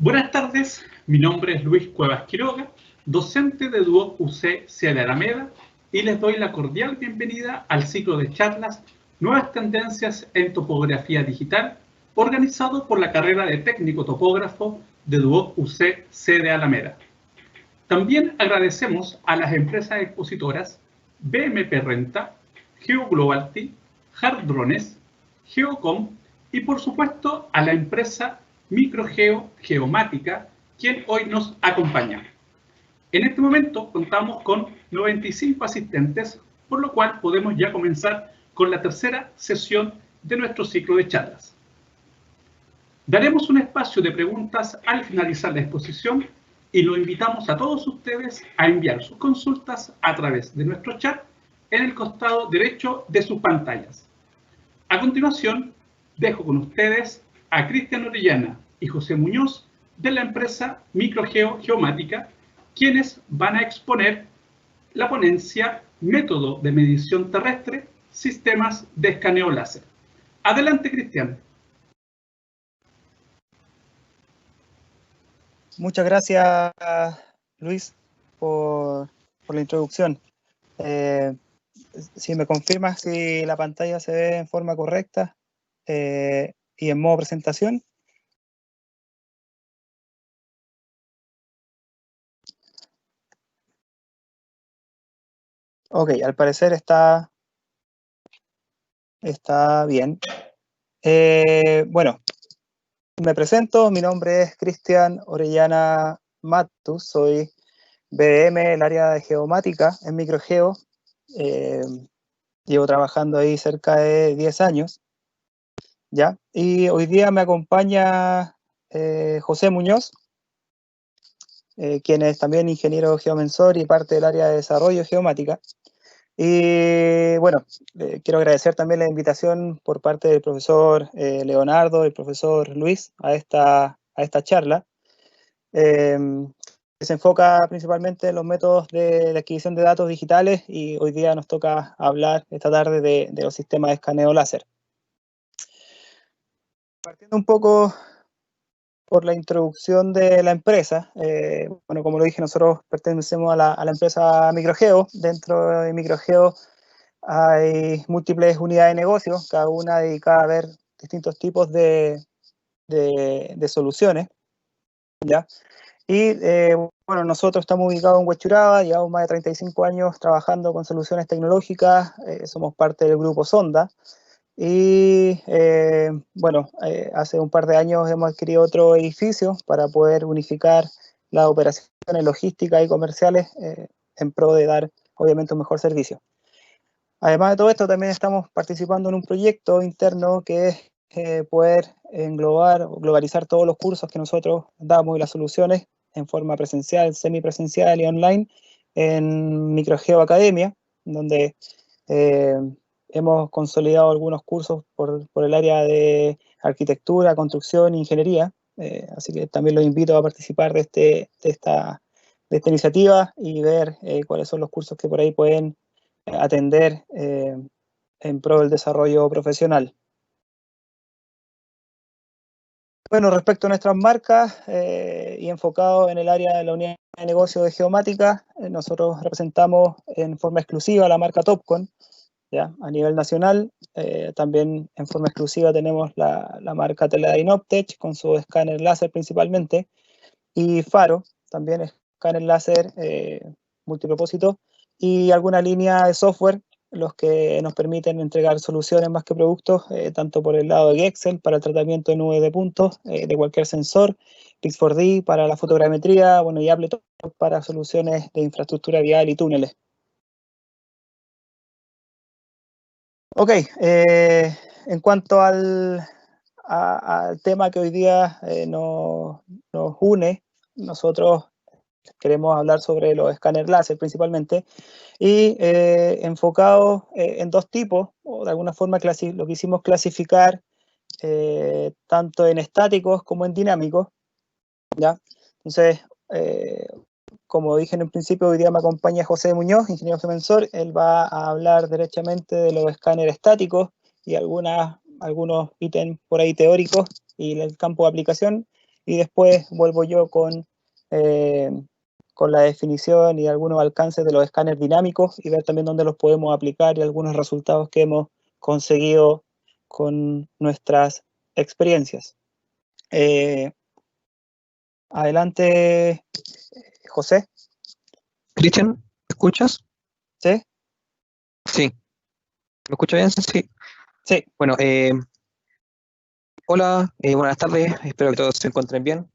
Buenas tardes, mi nombre es Luis Cuevas Quiroga, docente de Duoc UC Sede Alameda, y les doy la cordial bienvenida al ciclo de charlas Nuevas Tendencias en Topografía Digital, organizado por la carrera de Técnico Topógrafo de Duoc UC Sede Alameda. También agradecemos a las empresas expositoras BMP Renta, GeoGlobalty, Hardrones, Geocom y por supuesto a la empresa Microgeo Geomática, quien hoy nos acompaña. En este momento contamos con 95 asistentes, por lo cual podemos ya comenzar con la tercera sesión de nuestro ciclo de charlas. Daremos un espacio de preguntas al finalizar la exposición y lo invitamos a todos ustedes a enviar sus consultas a través de nuestro chat en el costado derecho de sus pantallas. A continuación, dejo con ustedes a Cristian Orellana y José Muñoz de la empresa Microgeo Geomática, quienes van a exponer la ponencia Método de medición terrestre, sistemas de escaneo láser. Adelante, Cristian. Muchas gracias, Luis, por la introducción. Si me confirmas si la pantalla se ve en forma correcta y en modo presentación. Ok, al parecer está bien. Bueno, me presento, mi nombre es Cristian Orellana Matus, soy BDM, el área de geomática en Microgeo. Llevo trabajando ahí cerca de 10 años, ¿ya? Y hoy día me acompaña José Muñoz, quien es también ingeniero geomensor y parte del área de desarrollo geomática. Y bueno, quiero agradecer también la invitación por parte del profesor Leonardo y el profesor Luis a esta charla. Se enfoca principalmente en los métodos de adquisición de datos digitales y hoy día nos toca hablar esta tarde de los sistemas de escaneo láser. Partiendo un poco por la introducción de la empresa, bueno, como lo dije, nosotros pertenecemos a la empresa Microgeo. Dentro de Microgeo hay múltiples unidades de negocio, cada una dedicada a ver distintos tipos de soluciones, ¿ya? Y bueno, nosotros estamos ubicados en Huechuraba, llevamos más de 35 años trabajando con soluciones tecnológicas, somos parte del grupo Sonda. Y bueno, hace un par de años hemos adquirido otro edificio para poder unificar las operaciones logísticas y comerciales en pro de dar, obviamente, un mejor servicio. Además de todo esto, también estamos participando en un proyecto interno que es poder englobar o globalizar todos los cursos que nosotros damos y las soluciones en forma presencial, semipresencial y online en Microgeo Academia, donde hemos consolidado algunos cursos por el área de arquitectura, construcción e ingeniería, así que también los invito a participar de esta iniciativa y ver cuáles son los cursos que por ahí pueden atender en pro del desarrollo profesional. Bueno, respecto a nuestras marcas y enfocado en el área de la unidad de negocio de geomática, nosotros representamos en forma exclusiva la marca Topcon, ¿ya? A nivel nacional. También en forma exclusiva tenemos la marca Teledyne Optech con su escáner láser principalmente, y Faro, también escáner láser multipropósito, y alguna línea de software, los que nos permiten entregar soluciones más que productos, tanto por el lado de Excel para el tratamiento de nube de puntos de cualquier sensor, Pix4D para la fotogrametría, bueno, y Ableton para soluciones de infraestructura vial y túneles. Ok, en cuanto al tema que hoy día nos une, nosotros queremos hablar sobre los escáneres láser principalmente, y enfocado en dos tipos, o de alguna forma lo quisimos clasificar tanto en estáticos como en dinámicos, ¿ya? Entonces, como dije en un principio, hoy día me acompaña José Muñoz, ingeniero geomensor. Él va a hablar derechamente de los escáneres estáticos y algunos ítems por ahí teóricos y el campo de aplicación. y después vuelvo yo con la definición y algunos alcances de los escáneres dinámicos y ver también dónde los podemos aplicar y algunos resultados que hemos conseguido con nuestras experiencias. Adelante, José. Cristian, ¿me escuchas? ¿Sí? Sí. ¿Me escucha bien? Sí. Sí. Bueno, hola, buenas tardes, espero que todos se encuentren bien.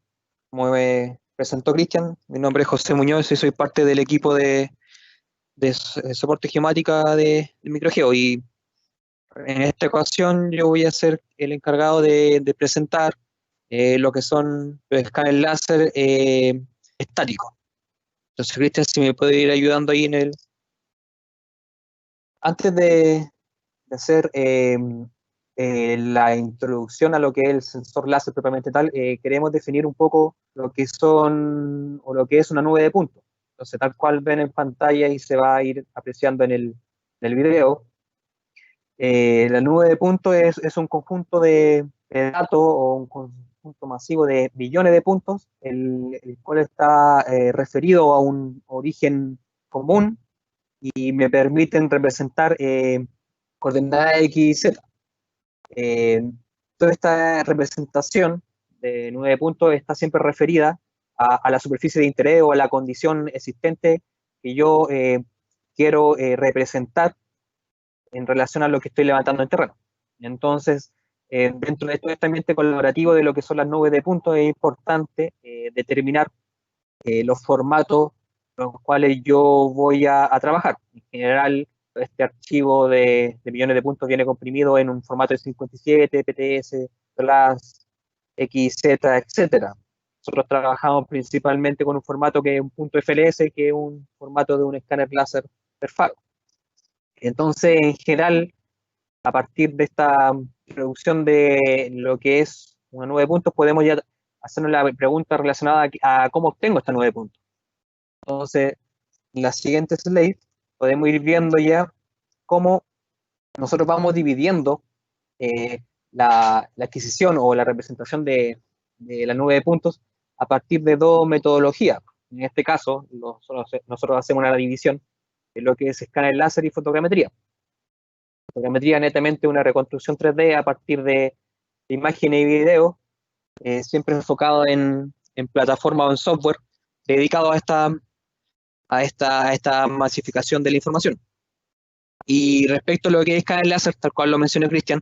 Como me presentó Cristian, mi nombre es José Muñoz y soy parte del equipo de soporte geomática de Microgeo, y en esta ocasión yo voy a ser el encargado de presentar lo que son los escáneres láser estáticos. Entonces, Cristian, si me puede ir ayudando ahí en el... Antes de hacer la introducción a lo que es el sensor láser propiamente tal, queremos definir un poco lo que son o lo que es una nube de puntos. Entonces, tal cual ven en pantalla y se va a ir apreciando en el video, la nube de puntos es un conjunto de datos o un conjunto masivo de millones de puntos, el cual está referido a un origen común y me permiten representar coordenadas X y Z. Toda esta representación de 9 puntos está siempre referida a la superficie de interés o a la condición existente que yo quiero representar en relación a lo que estoy levantando en terreno. Entonces, dentro de todo este ambiente colaborativo de lo que son las nubes de puntos, es importante determinar los formatos con los cuales yo voy a trabajar. En general, este archivo de millones de puntos viene comprimido en un formato de 57, PTS, CLAS, XZ, etcétera. Nosotros trabajamos principalmente con un formato que es un punto FLS, que es un formato de un escáner láser per faro. Entonces, en general, a partir de esta introducción de lo que es una nube de puntos, podemos ya hacernos la pregunta relacionada a cómo obtengo esta nube de puntos. Entonces, en la siguiente slide podemos ir viendo ya cómo nosotros vamos dividiendo la adquisición o la representación de la nube de puntos a partir de dos metodologías. En este caso, nosotros hacemos una división de lo que es escáner láser y fotogrametría. Fotogrametría netamente una reconstrucción 3D a partir de imágenes y videos, siempre enfocado en plataforma o en software dedicado a esta masificación de la información. Y respecto a lo que es escáner láser, tal cual lo mencionó Cristian,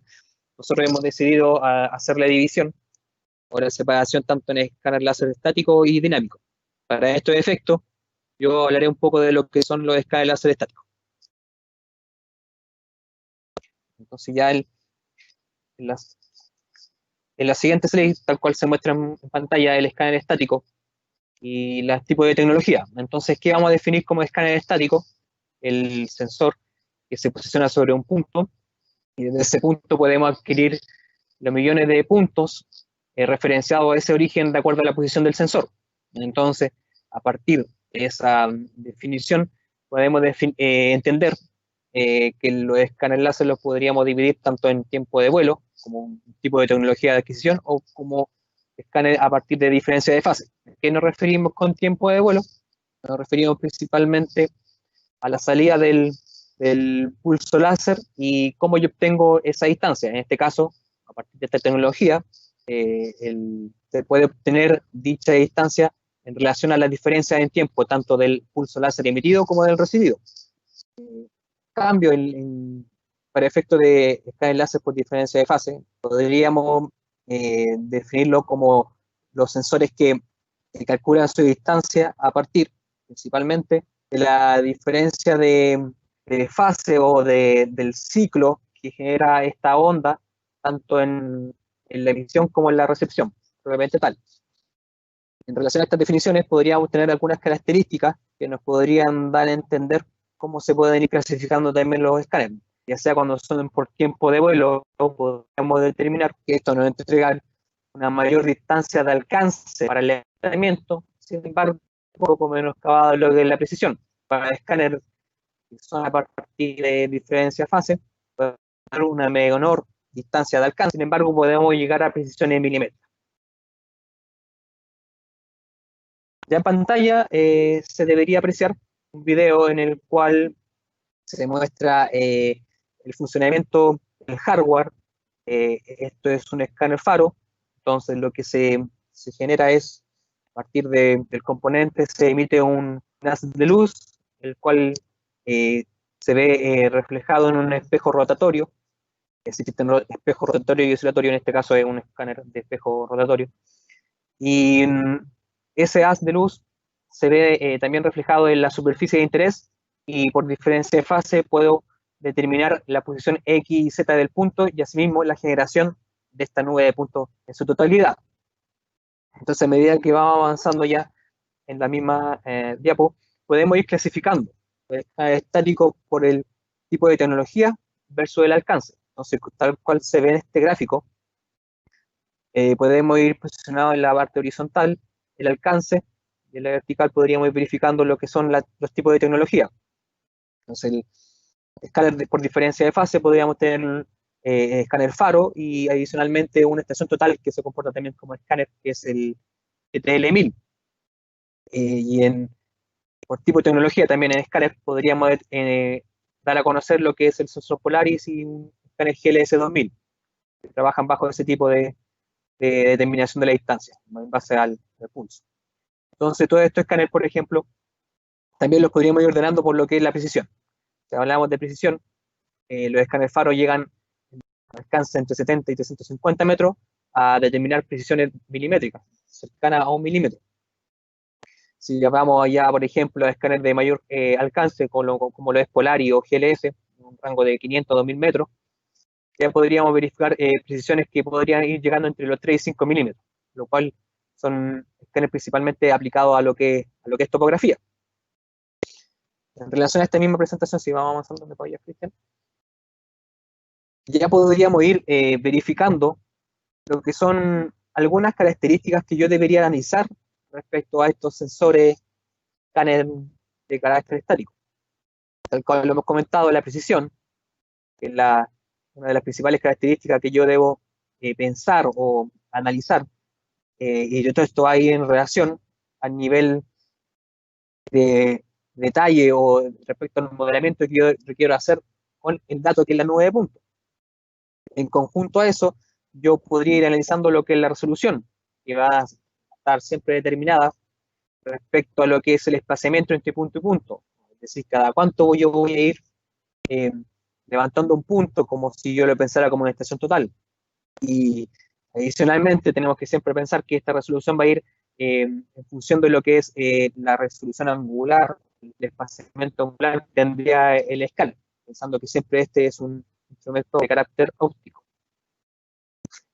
nosotros hemos decidido hacer la división o la separación tanto en escáner láser estático y dinámico. Para estos efectos, yo hablaré un poco de lo que son los escáneres láser estáticos. Entonces ya en la siguiente slide, tal cual se muestra en pantalla el escáner estático y los tipos de tecnología. Entonces, ¿qué vamos a definir como escáner estático? El sensor que se posiciona sobre un punto, y desde ese punto podemos adquirir los millones de puntos referenciados a ese origen de acuerdo a la posición del sensor. Entonces, a partir de esa definición, podemos entender que los escáneres láser los podríamos dividir tanto en tiempo de vuelo, como un tipo de tecnología de adquisición, o como escáner a partir de diferencia de fase. ¿A qué nos referimos con tiempo de vuelo? Nos referimos principalmente a la salida del pulso láser y cómo yo obtengo esa distancia. En este caso, a partir de esta tecnología, se puede obtener dicha distancia en relación a las diferencias en tiempo, tanto del pulso láser emitido como del recibido. Cambio para efecto de escáner láser por diferencia de fase, podríamos definirlo como los sensores que calculan su distancia a partir principalmente de la diferencia de fase o del ciclo que genera esta onda, tanto en la emisión como en la recepción, propiamente tal. En relación a estas definiciones, podríamos tener algunas características que nos podrían dar a entender cómo se pueden ir clasificando también los escáneres. Ya sea cuando son por tiempo de vuelo, podemos determinar que esto nos entrega una mayor distancia de alcance para el levantamiento, sin embargo, un poco menos acabado de lo que es la precisión. Para escáneres que son a partir de diferencia de fase, podemos tener una menor distancia de alcance, sin embargo, podemos llegar a precisiones de milímetros. Ya en pantalla se debería apreciar un video en el cual se muestra el funcionamiento del hardware. Esto es un escáner faro, entonces lo que se genera es, a partir del componente, se emite un haz de luz, el cual se ve reflejado en un espejo rotatorio. Existen espejos rotatorio y oscilatorio, en este caso es un escáner de espejo rotatorio. Y ese haz de luz se ve también reflejado en la superficie de interés, y por diferencia de fase puedo determinar la posición X y Z del punto y asimismo la generación de esta nube de puntos en su totalidad. Entonces, a medida que vamos avanzando ya en la misma diapo, podemos ir clasificando el escáner estático por el tipo de tecnología versus el alcance. Entonces, tal cual se ve en este gráfico, podemos ir posicionados en la parte horizontal, el alcance, y en la vertical podríamos ir verificando lo que son los tipos de tecnología. Entonces, el escáner por diferencia de fase podríamos tener escáner faro y adicionalmente una estación total que se comporta también como escáner, que es el ETL1000. Por tipo de tecnología también en escáner podríamos dar a conocer lo que es el sensor Polaris y un escáner GLS2000, que trabajan bajo ese tipo de determinación de la distancia, en base al pulso. Entonces, todos estos escáneres, por ejemplo, también los podríamos ir ordenando por lo que es la precisión. Si hablamos de precisión, los escáneres faro llegan a alcance entre 70 y 350 metros a determinar precisiones milimétricas, cercanas a 1 milímetro. Si vamos allá, por ejemplo, a escáneres de mayor alcance, como lo es Polaris o GLS, un rango de 500 a 2000 metros, ya podríamos verificar precisiones que podrían ir llegando entre los 3 y 5 milímetros, lo cual son escáneres principalmente aplicados a lo que es topografía. En relación a esta misma presentación, si vamos avanzando, ¿me apoyas, Cristian? Ya podríamos ir verificando lo que son algunas características que yo debería analizar respecto a estos sensores escáner de carácter estático. Tal cual lo hemos comentado, la precisión, que es una de las principales características que yo debo pensar o analizar, y todo esto va a ir en relación al nivel de detalle o respecto al modelamiento que yo requiero hacer con el dato que es la nube de puntos. En conjunto a eso, yo podría ir analizando lo que es la resolución, que va a estar siempre determinada respecto a lo que es el espaciamiento entre punto y punto. Es decir, cada cuánto yo voy a ir levantando un punto como si yo lo pensara como una estación total. Y adicionalmente tenemos que siempre pensar que esta resolución va a ir en función de lo que es la resolución angular, el espaciamiento angular que tendría el escáner, pensando que siempre este es un instrumento de carácter óptico.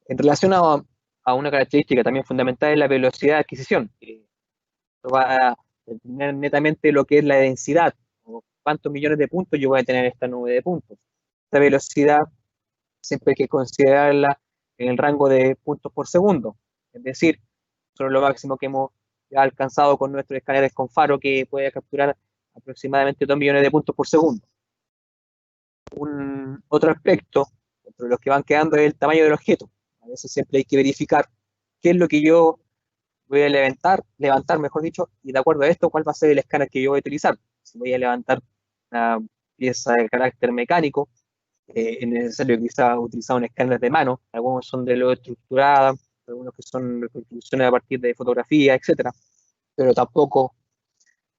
En relación a una característica también fundamental es la velocidad de adquisición, que va a determinar netamente lo que es la densidad, o cuántos millones de puntos yo voy a tener en esta nube de puntos. Esta velocidad siempre hay que considerarla en el rango de puntos por segundo, es decir, sobre lo máximo que hemos ya alcanzado con nuestros escáneres con faro, que puede capturar aproximadamente 2 millones de puntos por segundo. Otro aspecto, entre los que van quedando, es el tamaño del objeto. A veces siempre hay que verificar qué es lo que yo voy a levantar, mejor dicho, y de acuerdo a esto, cuál va a ser el escáner que yo voy a utilizar. Si voy a levantar una pieza de carácter mecánico, es necesario quizás utilizar un escáner de mano. Algunos son de lo estructurada, algunos que son reconstrucciones a partir de fotografía, etcétera. Pero tampoco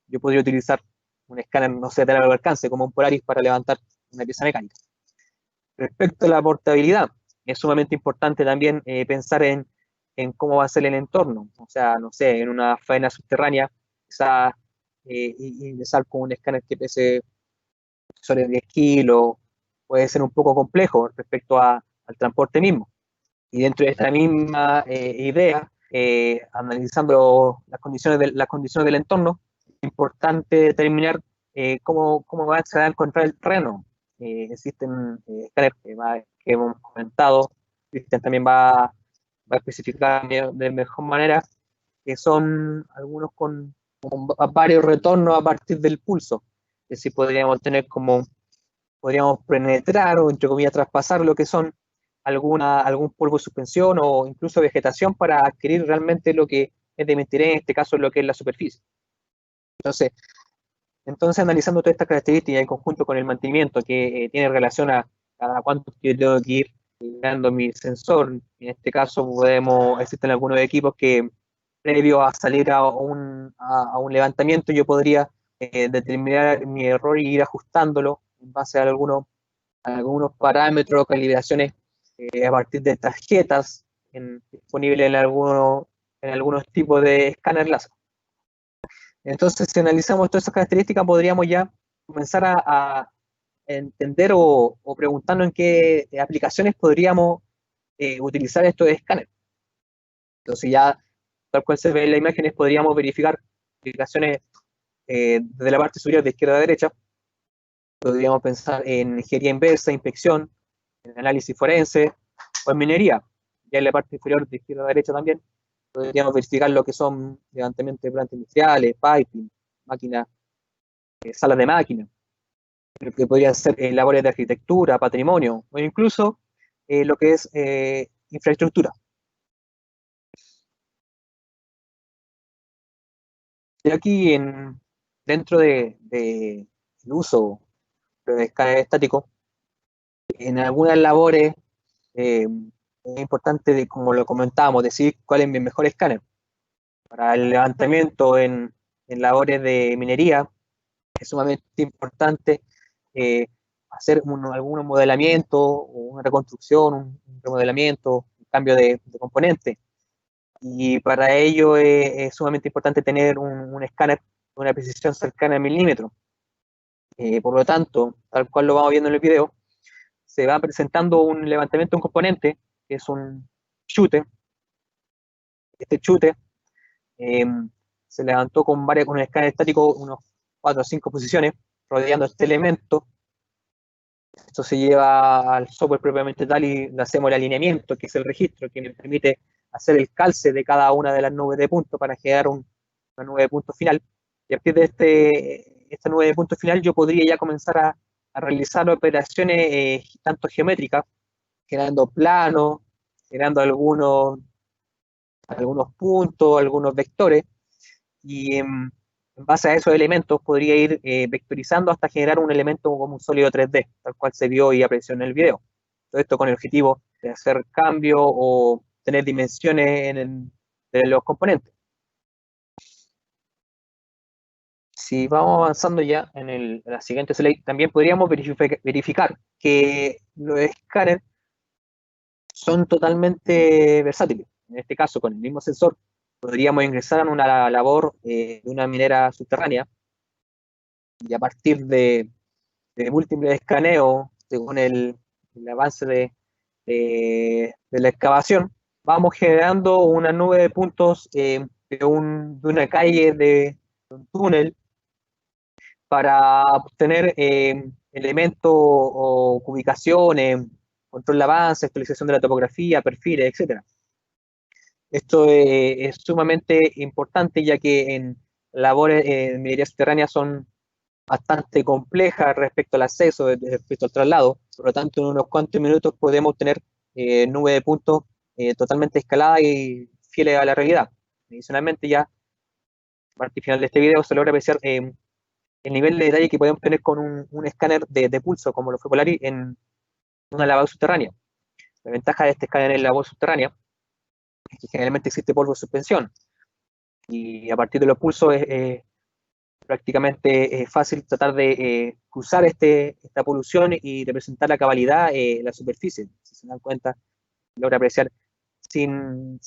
yo podría utilizar un escáner, no sé, de largo alcance, como un Polaris, para levantar una pieza mecánica. Respecto a la portabilidad, es sumamente importante también pensar en cómo va a ser el entorno. O sea, no sé, en una faena subterránea, quizás ingresar con un escáner que pese sobre 10 kilos puede ser un poco complejo respecto al transporte mismo. Y dentro de esta misma idea, analizando las condiciones del entorno, es importante determinar cómo se va a encontrar el terreno. Existen escáneres que hemos comentado, Cristian también va a especificar de mejor manera, que son algunos con varios retornos a partir del pulso. Es decir, podríamos penetrar o, entre comillas, traspasar lo que son algún polvo de suspensión o incluso vegetación para adquirir realmente lo que es es de interés, en este caso lo que es la superficie. Entonces analizando todas estas características en conjunto con el mantenimiento que tiene relación a cada cuánto yo tengo que ir dando mi sensor, en este caso existen algunos equipos que previo a salir a un levantamiento yo podría determinar mi error y ir ajustándolo en base a algunos parámetros, calibraciones a partir de tarjetas disponibles en algunos tipos de escáner láser. Entonces, si analizamos todas esas características, podríamos ya comenzar a entender o preguntarnos en qué aplicaciones podríamos utilizar estos escáneres. Entonces, ya tal cual se ve en las imágenes, podríamos verificar aplicaciones desde la parte superior de izquierda a derecha. Podríamos pensar en ingeniería inversa, inspección, en análisis forense o en minería. Ya en la parte inferior de izquierda a derecha también podríamos verificar lo que son levantamientos de plantas industriales, piping, máquinas, salas de máquinas, que podrían ser labores de arquitectura, patrimonio, o incluso lo que es infraestructura. Y aquí, dentro del uso de escáner estático, en algunas labores es importante, como lo comentábamos, decir cuál es mi mejor escáner. Para el levantamiento en labores de minería, es sumamente importante hacer algún modelamiento, o una reconstrucción, un remodelamiento, un cambio de componente. Y para ello es sumamente importante tener un escáner con una precisión cercana al milímetro. Por lo tanto, tal cual lo vamos viendo en el video, se va presentando un levantamiento de un componente, que es un chute. Este chute se levantó con un escáner estático, unos 4 o 5 posiciones, rodeando este elemento. Esto se lleva al software propiamente tal y le hacemos el alineamiento, que es el registro, que nos permite hacer el calce de cada una de las nubes de puntos para generar una nube de puntos final. Y a partir de esta nube de puntos final yo podría ya comenzar a realizar operaciones tanto geométricas, generando planos, generando algunos puntos, algunos vectores, y en base a esos elementos podría ir vectorizando hasta generar un elemento como un sólido 3D, tal cual se vio y apreció en el video. Todo esto con el objetivo de hacer cambios o tener dimensiones de los componentes. Si vamos avanzando ya en la siguiente slide, también podríamos verificar que los escáneres son totalmente versátiles. En este caso, con el mismo sensor, podríamos ingresar en una labor de una minera subterránea y a partir de múltiples escaneos, según el avance de la excavación, vamos generando una nube de puntos de una calle, de un túnel, para obtener elementos o ubicaciones, control de avance, actualización de la topografía, perfiles, etc. Esto es sumamente importante, ya que en labores de minería subterránea son bastante complejas respecto al acceso, respecto al traslado. Por lo tanto, en unos cuantos minutos podemos tener nube de puntos totalmente escalada y fieles a la realidad. Adicionalmente, ya a partir final de este video se logra apreciar el nivel de detalle que podemos tener con un escáner de pulso, como lo fue Polari, en una lavada subterránea. La ventaja de este escáner en lavada subterránea es que generalmente existe polvo de suspensión, y a partir de los pulsos es prácticamente fácil tratar de cruzar esta polución y representar la cabalidad en la superficie. Si se dan cuenta, logra apreciar sin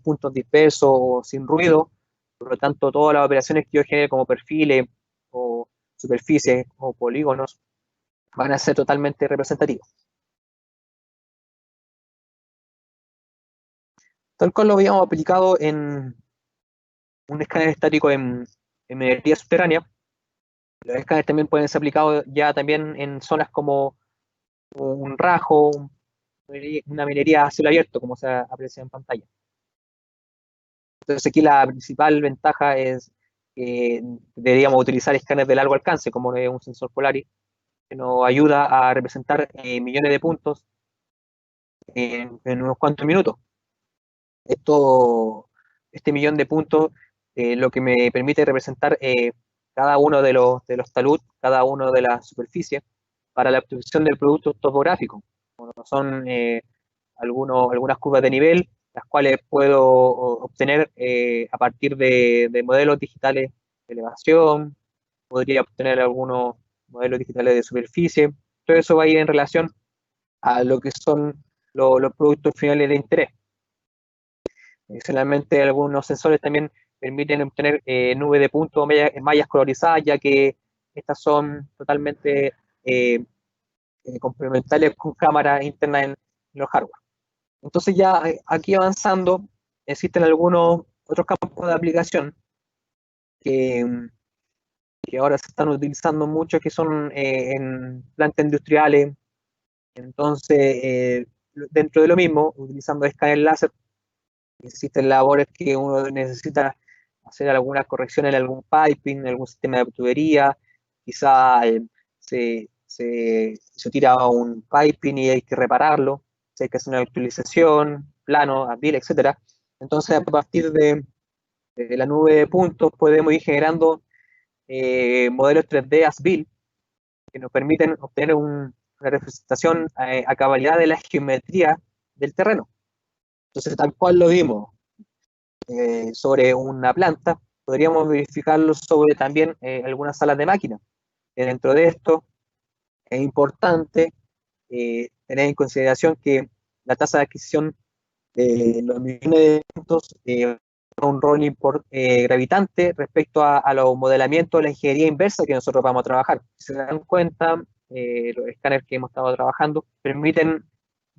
puntos dispersos o sin ruido. Por lo tanto, todas las operaciones que yo genere como perfiles o superficies o polígonos van a ser totalmente representativos. Tal cual lo habíamos aplicado en un escáner estático en minería subterránea, los escáneres también pueden ser aplicados ya también en zonas como un rajo, una minería a cielo abierto, como se aprecia en pantalla. Entonces aquí la principal ventaja es que deberíamos utilizar escáneres de largo alcance, como es un sensor Polaris, que nos ayuda a representar millones de puntos en unos cuantos minutos. Esto este millón de puntos lo que me permite representar cada uno de los taludes, cada uno de las superficies, para la obtención del producto topográfico. Bueno, son algunas curvas de nivel, las cuales puedo obtener a partir de modelos digitales de elevación, podría obtener algunos modelos digitales de superficie. Todo eso va a ir en relación a lo que son los productos finales de interés. Adicionalmente, algunos sensores también permiten obtener nubes de puntos, mallas colorizadas, ya que estas son totalmente complementarias con cámaras internas en los hardware. Entonces ya aquí avanzando, existen algunos otros campos de aplicación que ahora se están utilizando mucho, que son en plantas industriales. Entonces, dentro de lo mismo, utilizando escáner láser, existen labores que uno necesita hacer algunas correcciones en algún piping, en algún sistema de tubería, quizá se tira un piping y hay que repararlo, hay que hacer una actualización, plano, ABIL, etc. Entonces, a partir de la nube de puntos podemos ir generando modelos 3D ASBIL que nos permiten obtener una representación a cabalidad de la geometría del terreno. Entonces, tal cual lo vimos sobre una planta, podríamos verificarlo sobre también algunas salas de máquina. Dentro de esto, es importante tener en consideración que la tasa de adquisición de los millones de puntos un rol gravitante respecto a los modelamientos de la ingeniería inversa que nosotros vamos a trabajar. Si se dan cuenta, los escáneres que hemos estado trabajando permiten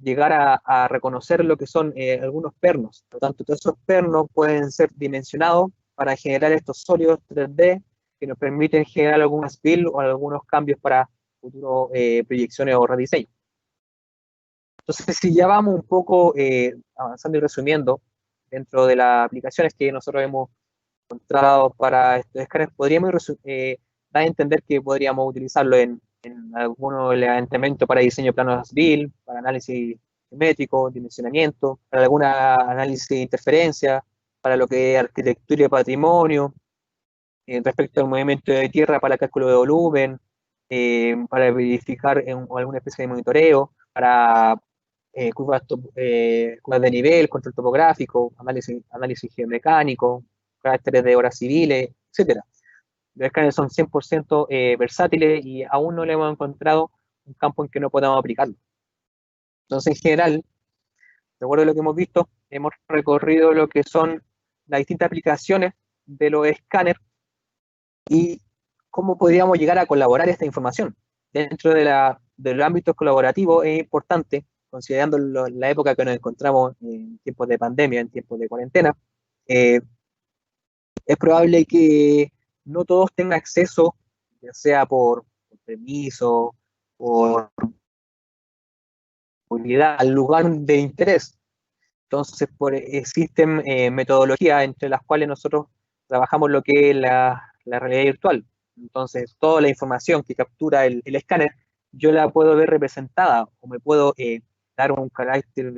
llegar a reconocer lo que son algunos pernos. Por lo tanto, todos esos pernos pueden ser dimensionados para generar estos sólidos 3D que nos permiten generar algunas builds o algunos cambios para futuras proyecciones o rediseño. Entonces, si ya vamos un poco avanzando y resumiendo, dentro de las aplicaciones que nosotros hemos encontrado para estos escáneres, podríamos dar a entender que podríamos utilizarlo en algunos levantamientos para diseño de planos ASBIL, para análisis geométrico, dimensionamiento, para alguna análisis de interferencia, para lo que es arquitectura y patrimonio, respecto al movimiento de tierra para el cálculo de volumen, para verificar alguna especie de monitoreo, para curvas de nivel, control topográfico, análisis geomecánico, caracteres de horas civiles, etc. Los escáneres son 100% versátiles y aún no le hemos encontrado un campo en que no podamos aplicarlo. Entonces, en general, de acuerdo a lo que hemos visto, hemos recorrido lo que son las distintas aplicaciones de los escáneres y cómo podríamos llegar a colaborar esta información. Dentro del ámbito colaborativo es importante, considerando la época que nos encontramos en tiempos de pandemia, en tiempos de cuarentena, es probable que no todos tengan acceso, ya sea por permiso, por movilidad, al lugar de interés. Entonces, existen metodologías entre las cuales nosotros trabajamos lo que es la realidad virtual. Entonces, toda la información que captura el escáner, yo la puedo ver representada o me puedo dar un carácter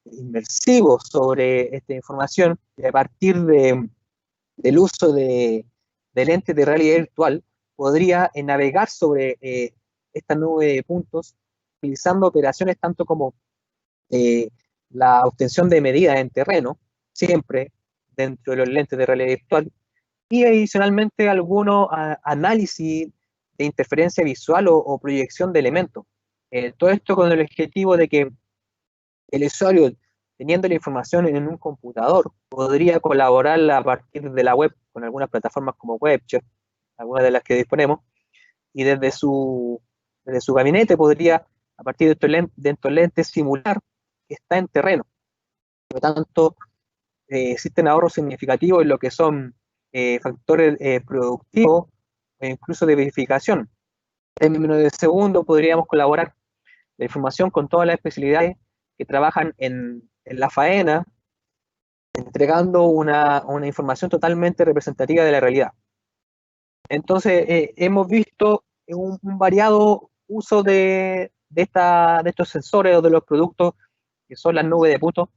inmersivo sobre esta información y a partir del uso de lentes de realidad virtual podría navegar sobre esta nube de puntos utilizando operaciones tanto como la obtención de medidas en terreno, siempre dentro de los lentes de realidad virtual, y adicionalmente algunos análisis de interferencia visual o proyección de elementos. Todo esto con el objetivo de que el usuario, teniendo la información en un computador, podría colaborar a partir de la web con algunas plataformas como WebChef, algunas de las que disponemos, y desde su gabinete podría, a partir de estos lentes, simular que está en terreno. Por lo tanto, existen ahorros significativos en lo que son factores productivos e incluso de verificación. En menos de segundo podríamos colaborar la información con todas las especialidades que trabajan en la faena, entregando una información totalmente representativa de la realidad. Entonces, hemos visto un variado uso de estos sensores o de los productos que son las nubes de puntos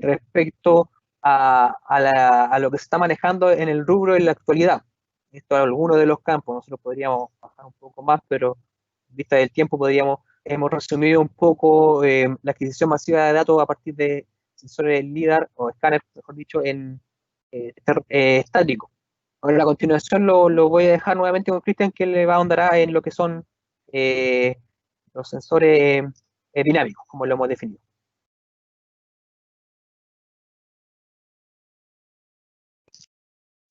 respecto a lo que se está manejando en el rubro en la actualidad. Esto es alguno de los campos, nosotros podríamos bajar un poco más, pero en vista del tiempo hemos resumido un poco la adquisición masiva de datos a partir de sensores LIDAR o escáner, mejor dicho, en estático. Ahora a continuación lo voy a dejar nuevamente con Cristian, que le va a ahondar en lo que son los sensores dinámicos, como lo hemos definido.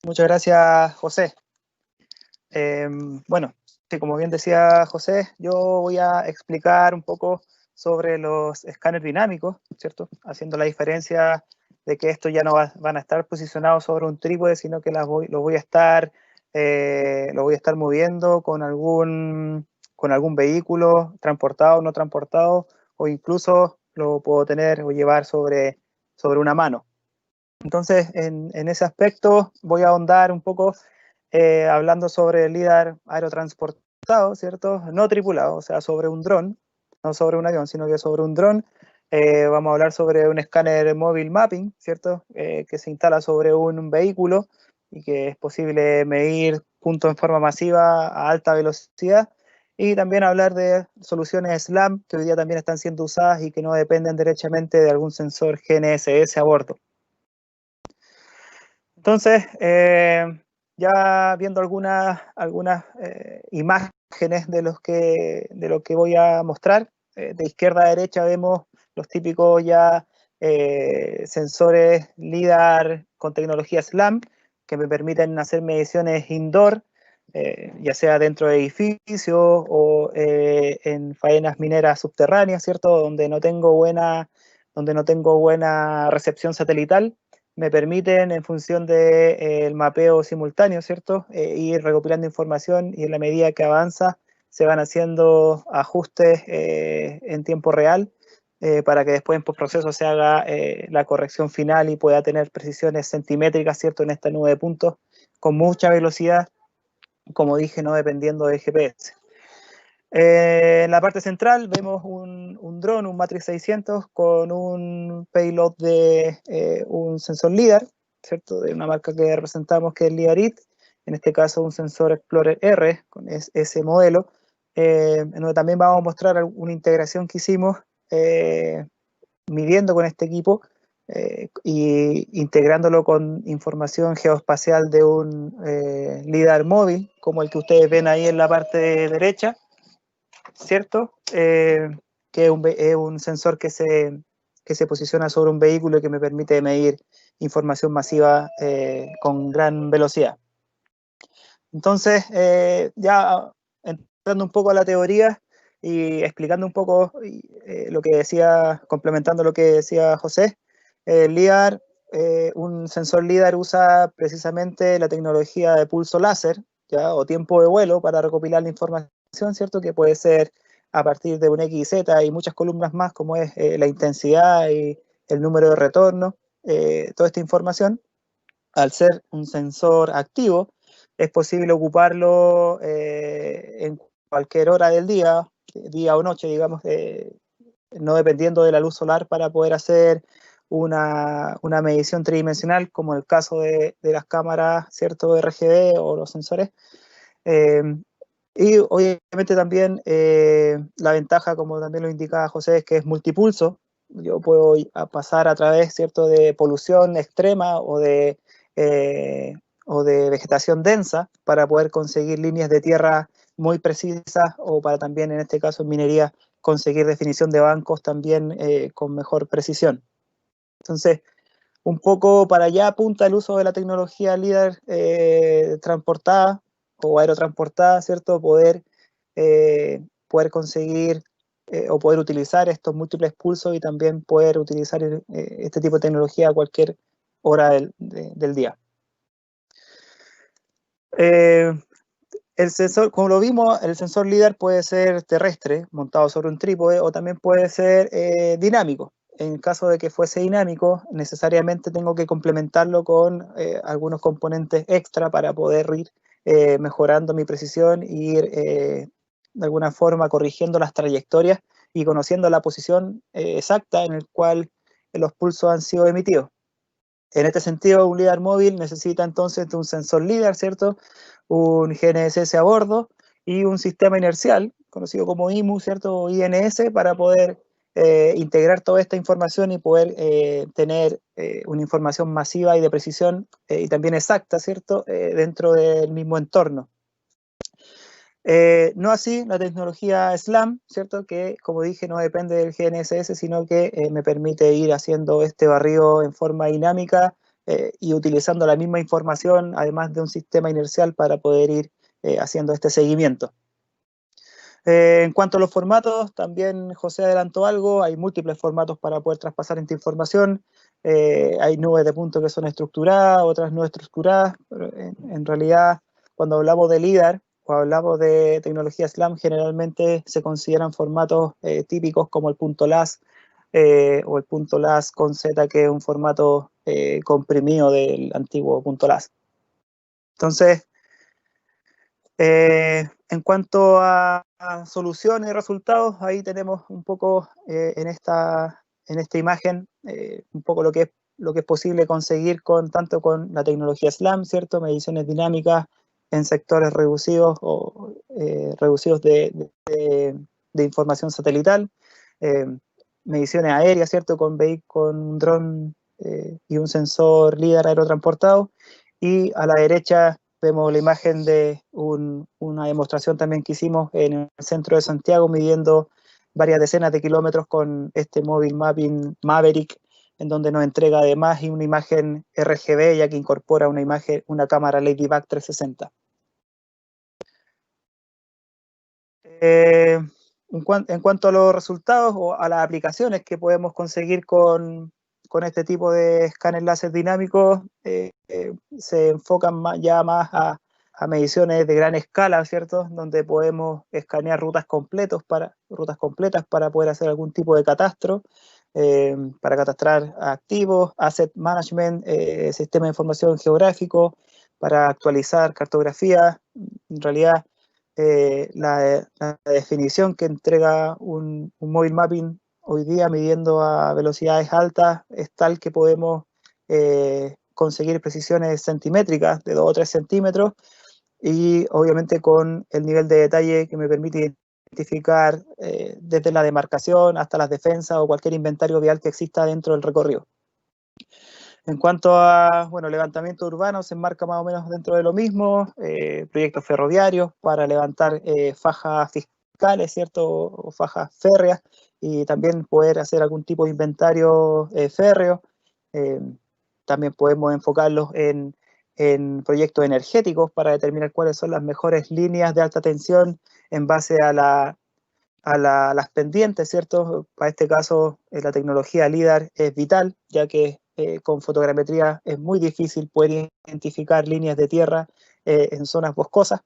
Muchas gracias, José. Bueno, sí, como bien decía José, yo voy a explicar un poco sobre los escáneres dinámicos, ¿cierto? Haciendo la diferencia de que estos ya no van a estar posicionados sobre un trípode, sino que lo voy a estar moviendo con algún vehículo transportado o no transportado, o incluso lo puedo tener o llevar sobre una mano. Entonces, en ese aspecto voy a ahondar un poco hablando sobre el LIDAR aerotransportado, ¿cierto? No tripulado, o sea, sobre un dron, no sobre un avión, sino que sobre un dron. Vamos a hablar sobre un escáner móvil mapping, ¿cierto? Que se instala sobre un vehículo y que es posible medir puntos en forma masiva a alta velocidad. Y también hablar de soluciones SLAM que hoy día también están siendo usadas y que no dependen derechamente de algún sensor GNSS a bordo. Entonces, ya viendo algunas imágenes de lo que voy a mostrar, de izquierda a derecha vemos los típicos ya sensores LIDAR con tecnología SLAM que me permiten hacer mediciones indoor, ya sea dentro de edificios o en faenas mineras subterráneas, ¿cierto? Donde no tengo buena recepción satelital. Me permiten, en función del mapeo simultáneo, ¿cierto?, ir recopilando información y en la medida que avanza se van haciendo ajustes en tiempo real para que después en postproceso se haga la corrección final y pueda tener precisiones centimétricas, ¿cierto?, en esta nube de puntos con mucha velocidad, como dije, no dependiendo del GPS. En la parte central vemos un dron, un Matrix 600, con un payload de un sensor LIDAR, ¿cierto? De una marca que representamos que es LIDARIT, en este caso un sensor Explorer R, con ese modelo, en donde también vamos a mostrar una integración que hicimos midiendo con este equipo y integrándolo con información geoespacial de un LIDAR móvil, como el que ustedes ven ahí en la parte derecha, ¿cierto? Que es un sensor que se posiciona sobre un vehículo y que me permite medir información masiva con gran velocidad. Entonces, ya entrando un poco a la teoría y explicando un poco lo que decía, complementando lo que decía José, LIDAR, un sensor LIDAR usa precisamente la tecnología de pulso láser, ¿ya? O tiempo de vuelo para recopilar la información, ¿cierto? Que puede ser a partir de un XZ y muchas columnas más, como es la intensidad y el número de retorno. Toda esta información, al ser un sensor activo, es posible ocuparlo en cualquier hora del día o noche, digamos, no dependiendo de la luz solar, para poder hacer una medición tridimensional, como el caso de las cámaras, ¿cierto?, RGB o los sensores. Y obviamente también la ventaja, como también lo indicaba José, es que es multipulso. Yo puedo pasar a través, ¿cierto?, de polución extrema o de vegetación densa para poder conseguir líneas de tierra muy precisas, o para también, en este caso en minería, conseguir definición de bancos también con mejor precisión. Entonces, un poco para allá apunta el uso de la tecnología LIDAR transportada o aerotransportada, ¿cierto? Poder conseguir o poder utilizar estos múltiples pulsos y también poder utilizar este tipo de tecnología a cualquier hora del día. El sensor, como lo vimos, el sensor LIDAR puede ser terrestre, montado sobre un trípode, o también puede ser dinámico. En caso de que fuese dinámico, necesariamente tengo que complementarlo con algunos componentes extra para poder ir mejorando mi precisión y ir de alguna forma corrigiendo las trayectorias y conociendo la posición exacta en la cual los pulsos han sido emitidos. En este sentido, un LIDAR móvil necesita entonces de un sensor LIDAR, ¿cierto? Un GNSS a bordo y un sistema inercial, conocido como IMU, ¿cierto? O INS, para poder integrar toda esta información y poder tener una información masiva y de precisión y también exacta, ¿cierto? Dentro del mismo entorno. No así la tecnología SLAM, ¿cierto? Que, como dije, no depende del GNSS, sino que me permite ir haciendo este barrido en forma dinámica y utilizando la misma información, además de un sistema inercial para poder ir haciendo este seguimiento. En cuanto a los formatos, también José adelantó algo, hay múltiples formatos para poder traspasar esta información. Hay nubes de puntos que son estructuradas, otras no estructuradas, pero en realidad cuando hablamos de LIDAR o hablamos de tecnología SLAM, generalmente se consideran formatos típicos como el punto LAS o el punto LAS con Z, que es un formato comprimido del antiguo punto LAS. Entonces, en cuanto a soluciones y resultados, ahí tenemos un poco en esta imagen un poco lo que es posible conseguir tanto con la tecnología SLAM, ¿cierto? Mediciones dinámicas en sectores reducidos o reducidos de información satelital, mediciones aéreas, ¿cierto? Con un dron y un sensor LIDAR aerotransportado, y a la derecha vemos la imagen de una demostración también que hicimos en el centro de Santiago, midiendo varias decenas de kilómetros con este móvil mapping Maverick, en donde nos entrega además una imagen RGB, ya que incorpora una cámara Ladybug 360. En cuanto a los resultados o a las aplicaciones que podemos conseguir con este tipo de escáner láser dinámicos, se enfocan ya más a mediciones de gran escala, ¿cierto? Donde podemos escanear rutas completas para poder hacer algún tipo de catastro, para catastrar activos, asset management, sistema de información geográfico, para actualizar cartografía. En realidad, la definición que entrega un móvil mapping hoy día, midiendo a velocidades altas, es tal que podemos conseguir precisiones centimétricas de 2 o 3 centímetros, y obviamente con el nivel de detalle que me permite identificar desde la demarcación hasta las defensas o cualquier inventario vial que exista dentro del recorrido. En cuanto a levantamiento urbano, se enmarca más o menos dentro de lo mismo, proyectos ferroviarios para levantar fajas fiscales, ¿cierto? O fajas férreas, y también poder hacer algún tipo de inventario férreo. También podemos enfocarlos en proyectos energéticos para determinar cuáles son las mejores líneas de alta tensión en base a las pendientes, ¿cierto? Para este caso, la tecnología LIDAR es vital, ya que con fotogrametría es muy difícil poder identificar líneas de tierra en zonas boscosas.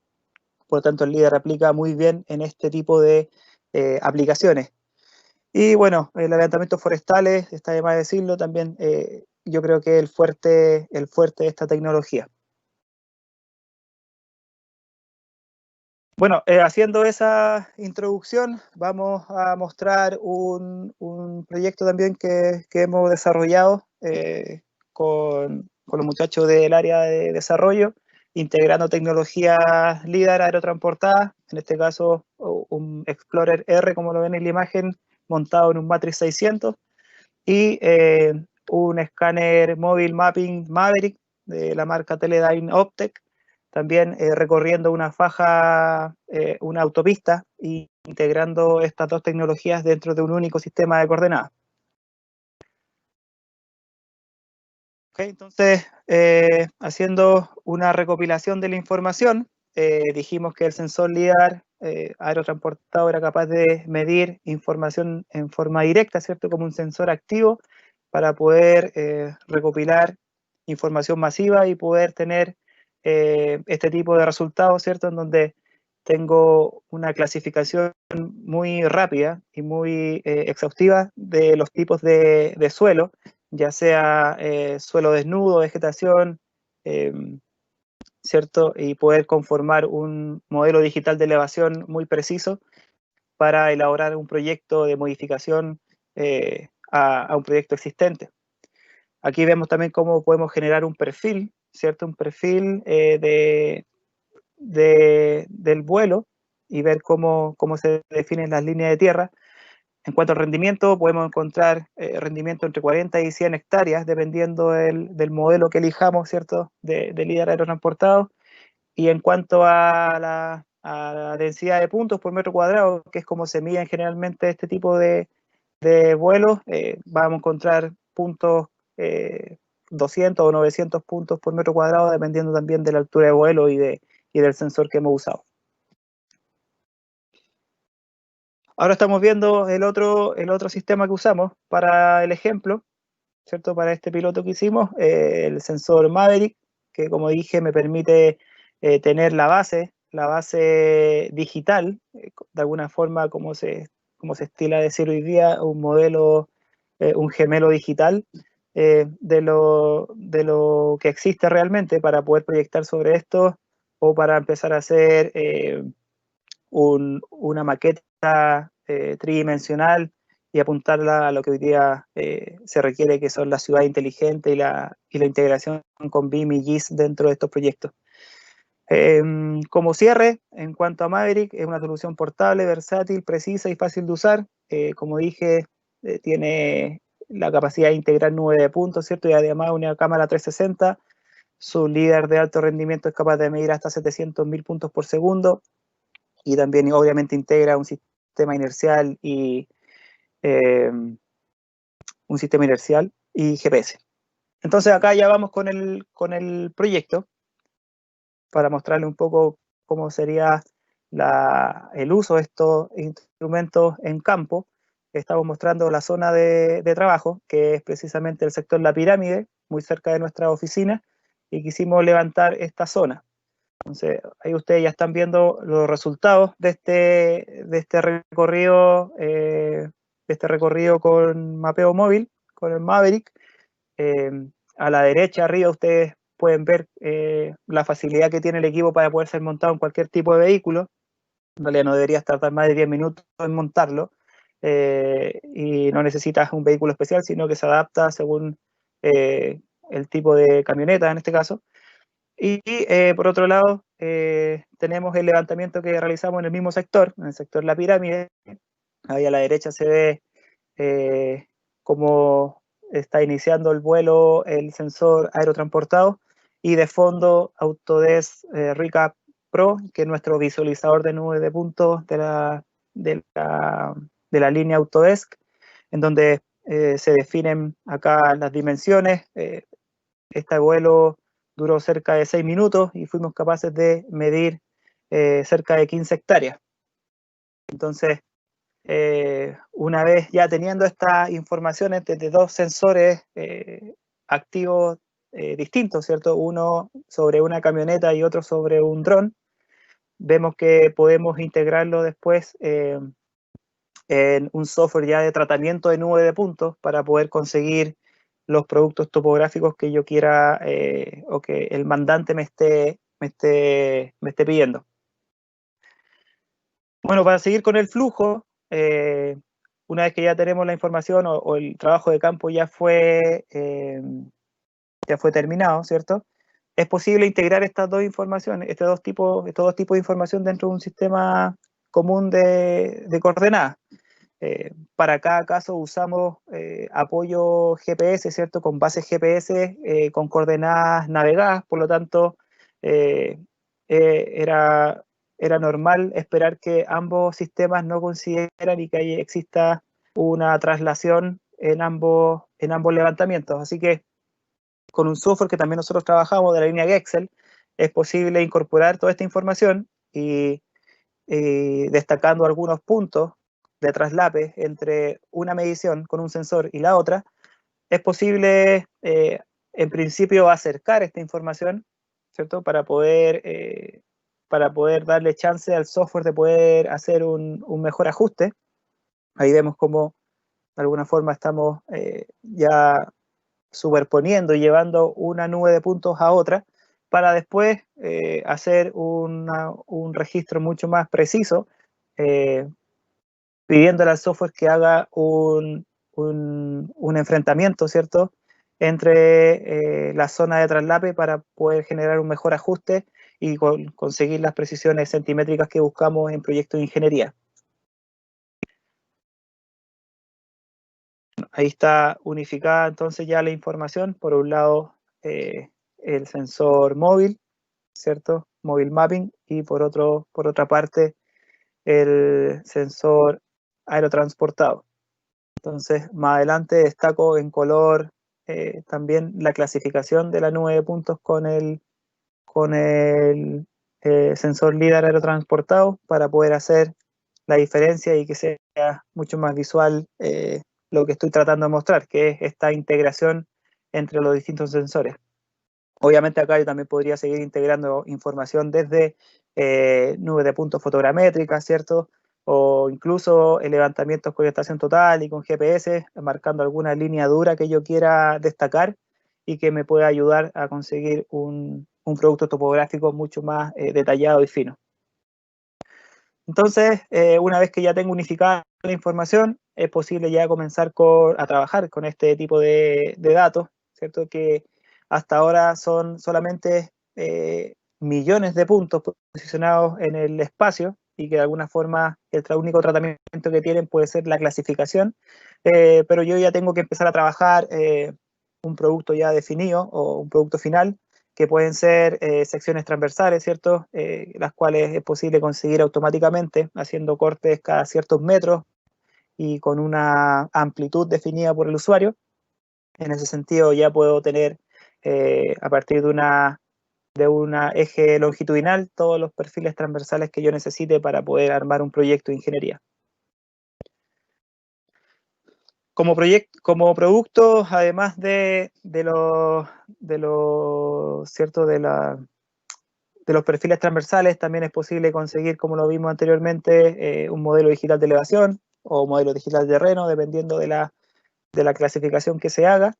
Por lo tanto, el LIDAR aplica muy bien en este tipo de aplicaciones. Y bueno, levantamientos forestales, está de más decirlo, también yo creo que es el fuerte de esta tecnología. Bueno, haciendo esa introducción, vamos a mostrar un proyecto también que hemos desarrollado con los muchachos del área de desarrollo, integrando tecnologías LIDAR aerotransportadas, en este caso un Explorer R, como lo ven en la imagen, montado en un Matrix 600, y un escáner móvil mapping Maverick de la marca Teledyne Optec, también recorriendo una faja, una autopista, y integrando estas dos tecnologías dentro de un único sistema de coordenadas. Okay, entonces, haciendo una recopilación de la información, dijimos que el sensor LIDAR aerotransportado era capaz de medir información en forma directa, ¿cierto? Como un sensor activo, para poder recopilar información masiva y poder tener este tipo de resultados, ¿cierto? En donde tengo una clasificación muy rápida y muy exhaustiva de los tipos de suelo, ya sea suelo desnudo, vegetación, ¿cierto? Y poder conformar un modelo digital de elevación muy preciso para elaborar un proyecto de modificación a un proyecto existente. Aquí vemos también cómo podemos generar un perfil, ¿cierto? Un perfil del vuelo y ver cómo se definen las líneas de tierra. En cuanto al rendimiento, podemos encontrar rendimiento entre 40 y 100 hectáreas, dependiendo del modelo que elijamos, ¿cierto? De líder aerotransportado. Y en cuanto a la densidad de puntos por metro cuadrado, que es como se miden generalmente este tipo de vuelos, vamos a encontrar puntos 200 o 900 puntos por metro cuadrado, dependiendo también de la altura de vuelo y del sensor que hemos usado. Ahora estamos viendo el otro sistema que usamos para el ejemplo, ¿cierto? Para este piloto que hicimos, el sensor Maverick, que como dije me permite tener la base digital, de alguna forma como se estila decir hoy día, un modelo, un gemelo digital de lo que existe realmente para poder proyectar sobre esto o para empezar a hacer una maqueta tridimensional y apuntarla a lo que hoy día se requiere, que son la ciudad inteligente y la integración con BIM y GIS dentro de estos proyectos. Como cierre, en cuanto a Maverick, es una solución portable, versátil, precisa y fácil de usar. Como dije, tiene la capacidad de integrar nube de puntos, ¿cierto? Y además una cámara 360. Su líder de alto rendimiento es capaz de medir hasta 700.000 puntos por segundo. Y también obviamente integra un sistema inercial y GPS. Entonces acá ya vamos con el proyecto para mostrarle un poco cómo sería el uso de estos instrumentos en campo. Estamos mostrando la zona de trabajo, que es precisamente el sector La Pirámide, muy cerca de nuestra oficina, y quisimos levantar esta zona. Entonces, ahí ustedes ya están viendo los resultados de este recorrido con mapeo móvil, con el Maverick. A la derecha, arriba, ustedes pueden ver la facilidad que tiene el equipo para poder ser montado en cualquier tipo de vehículo. En realidad no debería tardar más de 10 minutos en montarlo. Y no necesitas un vehículo especial, sino que se adapta según el tipo de camioneta en este caso. Y por otro lado, tenemos el levantamiento que realizamos en el mismo sector, en el sector La Pirámide. Ahí a la derecha se ve cómo está iniciando el vuelo el sensor aerotransportado, y de fondo Autodesk Recap Pro, que es nuestro visualizador de nube de puntos de la línea Autodesk, en donde se definen acá las dimensiones. Este vuelo duró cerca de 6 minutos y fuimos capaces de medir cerca de 15 hectáreas. Entonces, una vez ya teniendo estas informaciones desde dos sensores activos distintos, ¿cierto? Uno sobre una camioneta y otro sobre un dron, vemos que podemos integrarlo después en un software ya de tratamiento de nube de puntos para poder conseguir los productos topográficos que yo quiera o que el mandante me esté pidiendo. Bueno, para seguir con el flujo, una vez que ya tenemos la información o el trabajo de campo ya fue terminado, ¿cierto? Es posible integrar estas dos informaciones, estos dos tipos de información dentro de un sistema común de coordenadas. Para cada caso usamos apoyo GPS, ¿cierto? Con bases GPS con coordenadas navegadas, por lo tanto era normal esperar que ambos sistemas no coincidan y que exista una traslación en ambos levantamientos. Así que con un software que también nosotros trabajamos de la línea Excel, es posible incorporar toda esta información y destacando algunos puntos de traslape entre una medición con un sensor y la otra, es posible en principio acercar esta información, ¿cierto? Para poder darle chance al software de poder hacer un mejor ajuste. Ahí vemos cómo de alguna forma estamos ya superponiendo y llevando una nube de puntos a otra para después hacer un registro mucho más preciso, pidiéndole al software que haga un enfrentamiento, ¿cierto? entre la zona de traslape para poder generar un mejor ajuste y conseguir las precisiones centimétricas que buscamos en proyectos de ingeniería. Ahí está unificada entonces ya la información. Por un lado, el sensor móvil, ¿cierto? Móvil mapping, y por otra parte, el sensor aerotransportado. Entonces, más adelante destaco en color también la clasificación de la nube de puntos con el sensor LIDAR aerotransportado para poder hacer la diferencia y que sea mucho más visual lo que estoy tratando de mostrar, que es esta integración entre los distintos sensores. Obviamente acá yo también podría seguir integrando información desde nubes de puntos fotogramétricas, ¿cierto? O incluso levantamientos con estación total y con GPS, marcando alguna línea dura que yo quiera destacar y que me pueda ayudar a conseguir un producto topográfico mucho más detallado y fino. Entonces, una vez que ya tengo unificada la información, es posible ya comenzar a trabajar con este tipo de datos, ¿cierto? Que hasta ahora son solamente millones de puntos posicionados en el espacio y que de alguna forma el único tratamiento que tienen puede ser la clasificación, pero yo ya tengo que empezar a trabajar un producto ya definido o un producto final que pueden ser secciones transversales, ¿cierto? Las cuales es posible conseguir automáticamente haciendo cortes cada ciertos metros y con una amplitud definida por el usuario. En ese sentido ya puedo tener a partir de una eje longitudinal todos los perfiles transversales que yo necesite para poder armar un proyecto de ingeniería. Como producto, además de los perfiles transversales, también es posible conseguir, como lo vimos anteriormente, un modelo digital de elevación o modelo digital de terreno, dependiendo de la clasificación que se haga.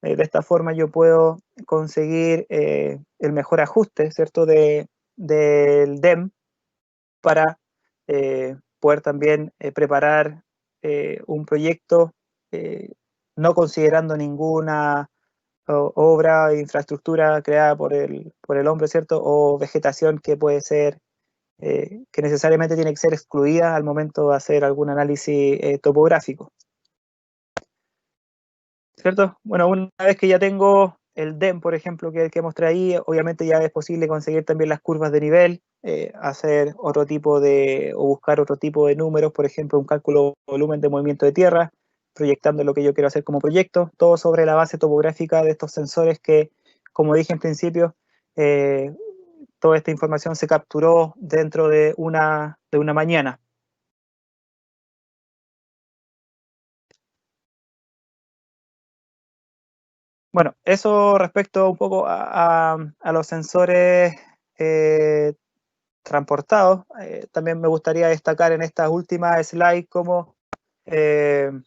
De esta forma yo puedo conseguir el mejor ajuste, ¿cierto?, del DEM para poder también preparar un proyecto no considerando ninguna obra e infraestructura creada por el hombre, ¿cierto? O vegetación que puede ser, que necesariamente tiene que ser excluida al momento de hacer algún análisis topográfico. ¿Cierto? Bueno, una vez que ya tengo el DEM, por ejemplo, que mostré ahí, obviamente ya es posible conseguir también las curvas de nivel, hacer otro tipo o buscar otro tipo de números, por ejemplo, un cálculo de volumen de movimiento de tierra, proyectando lo que yo quiero hacer como proyecto, todo sobre la base topográfica de estos sensores que, como dije en principio, toda esta información se capturó dentro de una mañana. Bueno, eso respecto un poco a los sensores transportados. También me gustaría destacar en estas últimas slides cómo el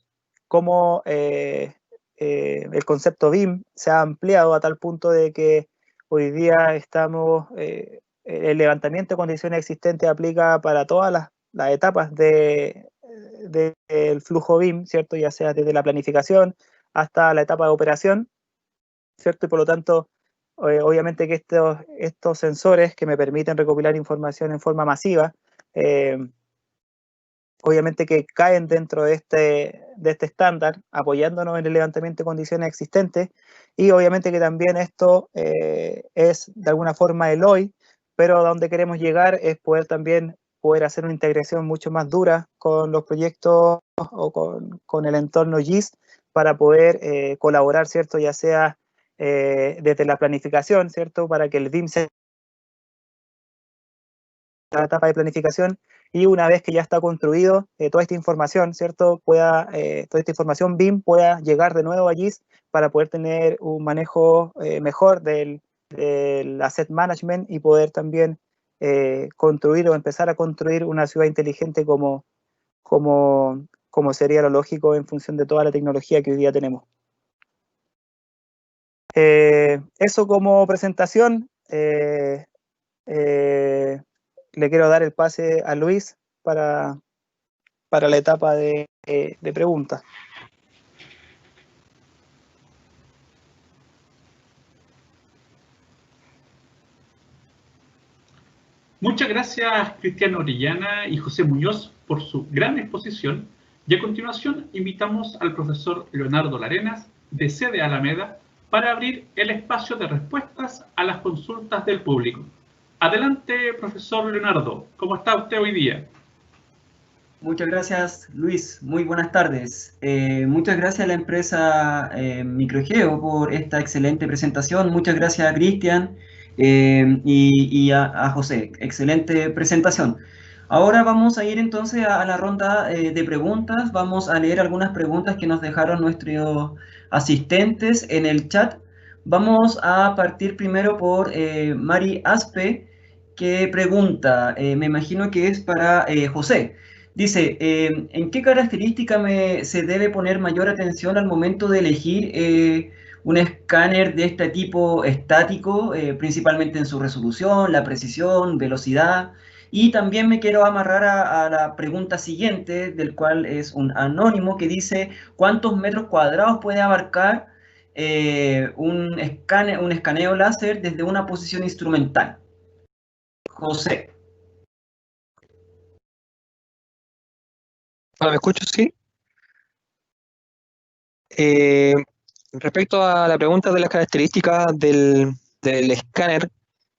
concepto BIM se ha ampliado a tal punto de que hoy día el levantamiento de condiciones existentes aplica para todas las etapas del flujo BIM, ¿cierto? Ya sea desde la planificación hasta la etapa de operación, ¿cierto? Y por lo tanto, obviamente que estos sensores que me permiten recopilar información en forma masiva, obviamente que caen dentro de este estándar, apoyándonos en el levantamiento de condiciones existentes, y obviamente que también esto es de alguna forma el hoy, pero a donde queremos llegar es poder hacer una integración mucho más dura con los proyectos o con el entorno GIS para poder colaborar, ¿cierto? Ya sea desde la planificación, ¿cierto? Para que el BIM sea la etapa de planificación, y una vez que ya está construido, toda esta información, ¿cierto? Toda esta información BIM pueda llegar de nuevo a GIS para poder tener un manejo mejor del asset management y poder también construir o empezar a construir una ciudad inteligente como sería lo lógico en función de toda la tecnología que hoy día tenemos. Eso como presentación. Le quiero dar el pase a Luis para la etapa de preguntas. Muchas gracias Cristian Orellana y José Muñoz por su gran exposición y a continuación invitamos al profesor Leonardo Larenas de sede Alameda para abrir el espacio de respuestas a las consultas del público. Adelante, profesor Leonardo, ¿cómo está usted hoy día? Muchas gracias, Luis. Muy buenas tardes. Muchas gracias a la empresa Microgeo por esta excelente presentación. Muchas gracias a Cristian y a José. Excelente presentación. Ahora vamos a ir entonces a la ronda de preguntas. Vamos a leer algunas preguntas que nos dejaron nuestros asistentes en el chat. Vamos a partir primero por Mari Aspe, que pregunta, me imagino que es para José. Dice, ¿en qué característica se debe poner mayor atención al momento de elegir un escáner de este tipo estático, principalmente en su resolución, la precisión, velocidad? Y también me quiero amarrar a la pregunta siguiente, del cual es un anónimo, que dice, ¿cuántos metros cuadrados puede abarcar un escaneo láser desde una posición instrumental? José. ¿Me escucho? Sí. Respecto a la pregunta de las características del escáner,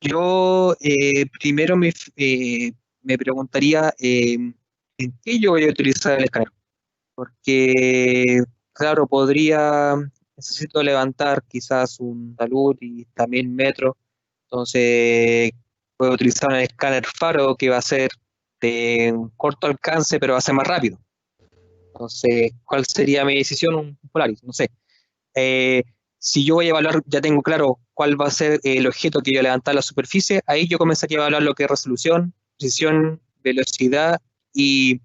yo primero me preguntaría en qué yo voy a utilizar el escáner. Porque, claro, necesito levantar quizás un talud y también metro, entonces puedo utilizar un escáner faro que va a ser de un corto alcance, pero va a ser más rápido. Entonces, ¿cuál sería mi decisión? Un Polaris, no sé. Si yo voy a evaluar, ya tengo claro cuál va a ser el objeto que voy a levantar a la superficie, ahí yo comenzaría a evaluar lo que es resolución, precisión, velocidad y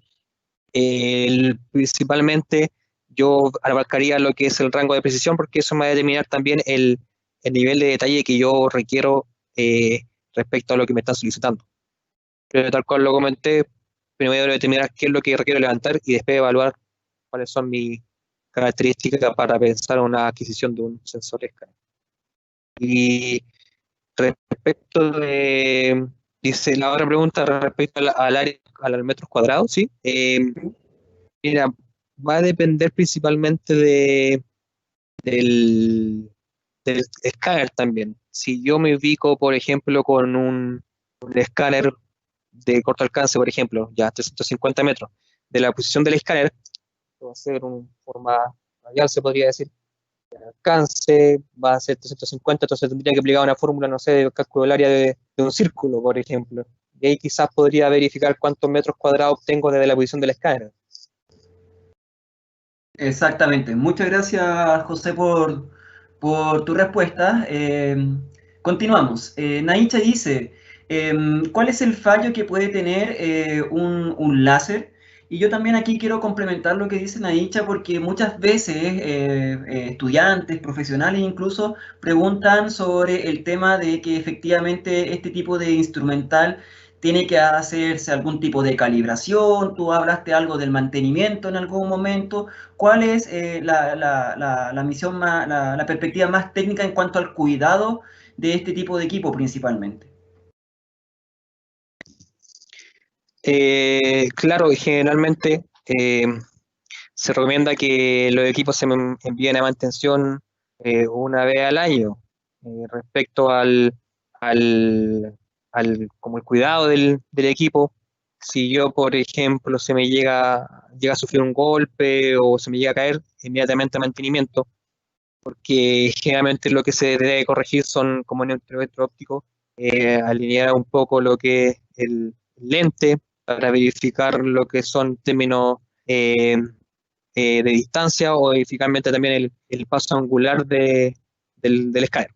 principalmente yo abarcaría lo que es el rango de precisión, porque eso me va a determinar también el nivel de detalle que yo requiero respecto a lo que me están solicitando. Pero tal cual lo comenté, primero debo determinar qué es lo que requiero levantar y después evaluar cuáles son mis características para pensar en una adquisición de un sensor escáner. Y respecto de, dice la otra pregunta respecto al área, a los metros cuadrados, ¿sí? Mira, va a depender principalmente del escáner también. Si yo me ubico, por ejemplo, con un escáner de corto alcance, por ejemplo, ya 350 metros, de la posición del escáner, va a ser una forma radial, se podría decir, el alcance va a ser 350, entonces tendría que aplicar una fórmula, no sé, de cálculo del área de un círculo, por ejemplo. Y ahí quizás podría verificar cuántos metros cuadrados obtengo desde la posición del escáner. Exactamente. Muchas gracias, José, por tu respuesta. Continuamos. Naicha dice, ¿cuál es el fallo que puede tener un láser? Y yo también aquí quiero complementar lo que dice Naicha, porque muchas veces estudiantes, profesionales incluso, preguntan sobre el tema de que efectivamente este tipo de instrumental tiene que hacerse algún tipo de calibración. Tú hablaste algo del mantenimiento en algún momento. ¿Cuál es la misión la perspectiva más técnica en cuanto al cuidado de este tipo de equipo principalmente? Claro, generalmente se recomienda que los equipos se envíen a mantención una vez al año. Respecto como el cuidado del equipo, si yo, por ejemplo, se me llega a sufrir un golpe o se me llega a caer, inmediatamente mantenimiento, porque generalmente lo que se debe corregir son como en el termómetro óptico, alinear un poco lo que es el lente para verificar lo que son términos de distancia o verificarmente también el paso angular del escáner.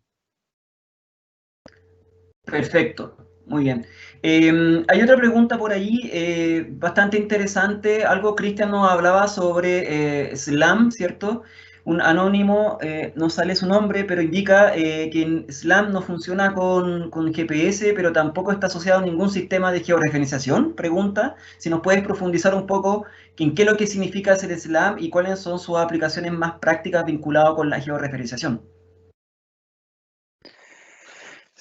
Perfecto, muy bien. Hay otra pregunta por ahí bastante interesante. Algo Cristian nos hablaba sobre SLAM, ¿cierto? Un anónimo, no sale su nombre, pero indica que SLAM no funciona con GPS, pero tampoco está asociado a ningún sistema de georreferenciación. Pregunta si nos puedes profundizar un poco en qué es lo que significa hacer SLAM y cuáles son sus aplicaciones más prácticas vinculadas con la georreferenciación.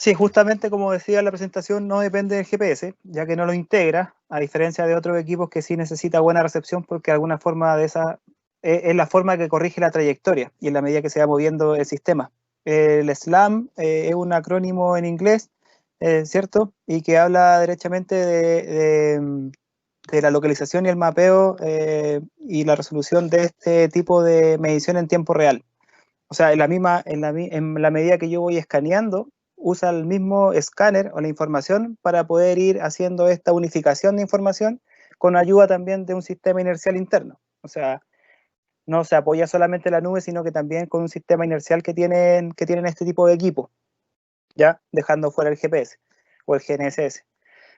Sí, justamente como decía en la presentación, no depende del GPS, ya que no lo integra, a diferencia de otros equipos que sí necesita buena recepción, porque de alguna forma de esa es la forma que corrige la trayectoria y en la medida que se va moviendo el sistema. El SLAM es un acrónimo en inglés, ¿cierto? Y que habla derechamente de la localización y el mapeo y la resolución de este tipo de medición en tiempo real. O sea, en la medida que yo voy escaneando, usa el mismo escáner o la información para poder ir haciendo esta unificación de información con ayuda también de un sistema inercial interno. O sea, no se apoya solamente en la nube, sino que también con un sistema inercial que tienen este tipo de equipos, ya dejando fuera el GPS o el GNSS.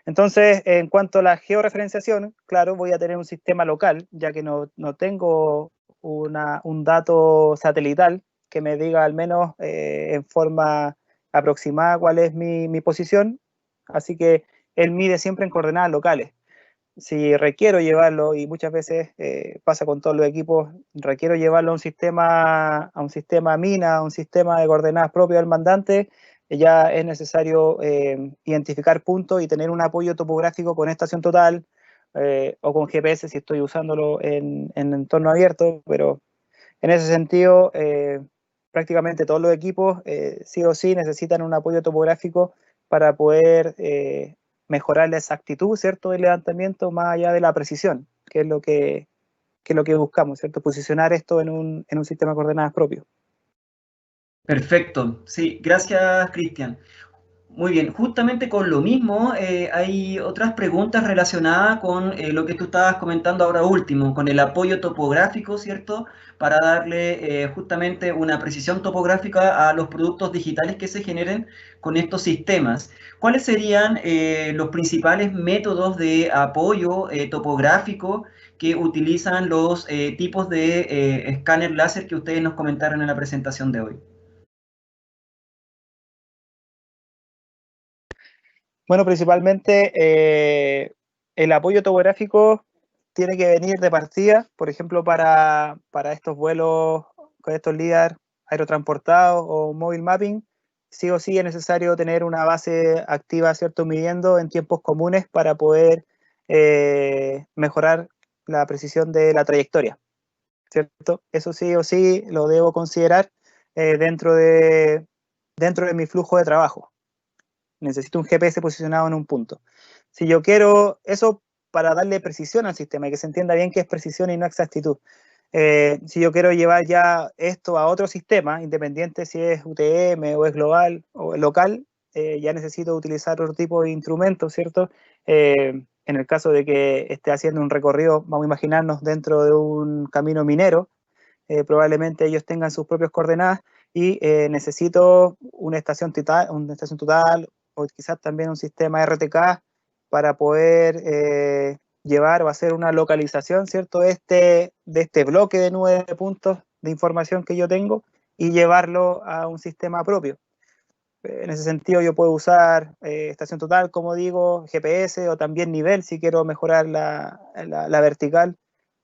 Entonces, en cuanto a la georreferenciación, claro, voy a tener un sistema local, ya que no tengo un dato satelital que me diga al menos en forma aproximada cuál es mi posición, así que él mide siempre en coordenadas locales. Si requiero llevarlo, y muchas veces pasa con todos los equipos, requiero llevarlo a un sistema mina, a un sistema de coordenadas propio del mandante, ya es necesario identificar puntos y tener un apoyo topográfico con estación total o con GPS si estoy usándolo en entorno abierto, pero en ese sentido prácticamente todos los equipos sí o sí necesitan un apoyo topográfico para poder mejorar la exactitud, ¿cierto?, del levantamiento más allá de la precisión, que es lo que buscamos, ¿cierto?, posicionar esto en un sistema de coordenadas propio. Perfecto, sí, gracias Cristian. Muy bien, justamente con lo mismo hay otras preguntas relacionadas con lo que tú estabas comentando ahora último, con el apoyo topográfico, ¿cierto? Para darle justamente una precisión topográfica a los productos digitales que se generen con estos sistemas. ¿Cuáles serían los principales métodos de apoyo topográfico que utilizan los tipos de escáner láser que ustedes nos comentaron en la presentación de hoy? Bueno, principalmente el apoyo topográfico tiene que venir de partida, por ejemplo, para estos vuelos con estos LIDAR aerotransportados o mobile mapping, sí o sí es necesario tener una base activa, ¿cierto?, midiendo en tiempos comunes para poder mejorar la precisión de la trayectoria, ¿cierto? Eso sí o sí lo debo considerar dentro de mi flujo de trabajo. Necesito un GPS posicionado en un punto. Si yo quiero eso para darle precisión al sistema y que se entienda bien qué es precisión y no exactitud. Si yo quiero llevar ya esto a otro sistema, independiente si es UTM o es global o local, ya necesito utilizar otro tipo de instrumentos, ¿cierto? En el caso de que esté haciendo un recorrido, vamos a imaginarnos dentro de un camino minero, probablemente ellos tengan sus propias coordenadas y necesito una estación total o quizás también un sistema RTK para poder llevar o hacer una localización, ¿cierto?, de este bloque de nube de puntos de información que yo tengo y llevarlo a un sistema propio. En ese sentido yo puedo usar estación total, como digo, GPS o también nivel si quiero mejorar la vertical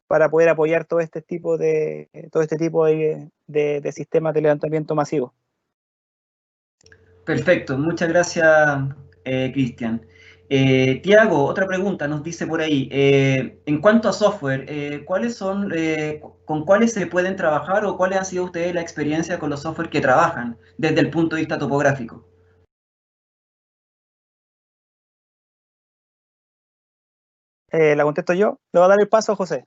para poder apoyar todo este tipo de sistemas de levantamiento masivo. Perfecto, muchas gracias, Cristian. Tiago, otra pregunta nos dice por ahí, en cuanto a software, ¿con cuáles se pueden trabajar o cuáles han sido ustedes la experiencia con los software que trabajan desde el punto de vista topográfico? La contesto yo. Le voy a dar el paso a José,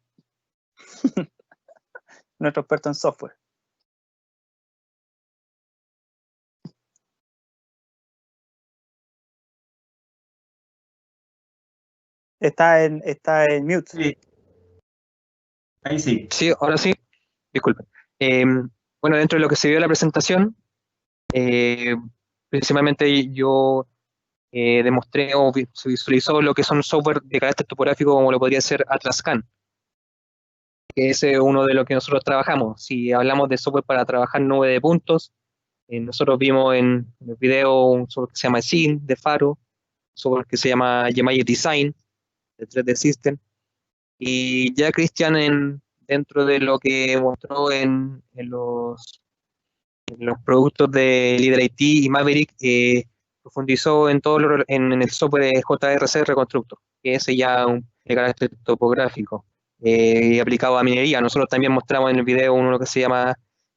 nuestro experto en software. Está en mute. Sí. Ahí sí. Sí, ahora sí, disculpen. Bueno, dentro de lo que se vio en la presentación, principalmente yo demostré o se visualizó lo que son software de carácter topográfico como lo podría ser AtlasCAN, que es uno de los que nosotros trabajamos. Si hablamos de software para trabajar nube de puntos, nosotros vimos en el video un software que se llama SIN de Faro, un software que se llama Yamaha Design de 3D System, y ya Cristian dentro de lo que mostró en los productos de Líder IT y Maverick, profundizó en todo en el software de JRC Reconstructor, que ese ya de carácter topográfico y aplicado a minería. Nosotros también mostramos en el video uno que se llama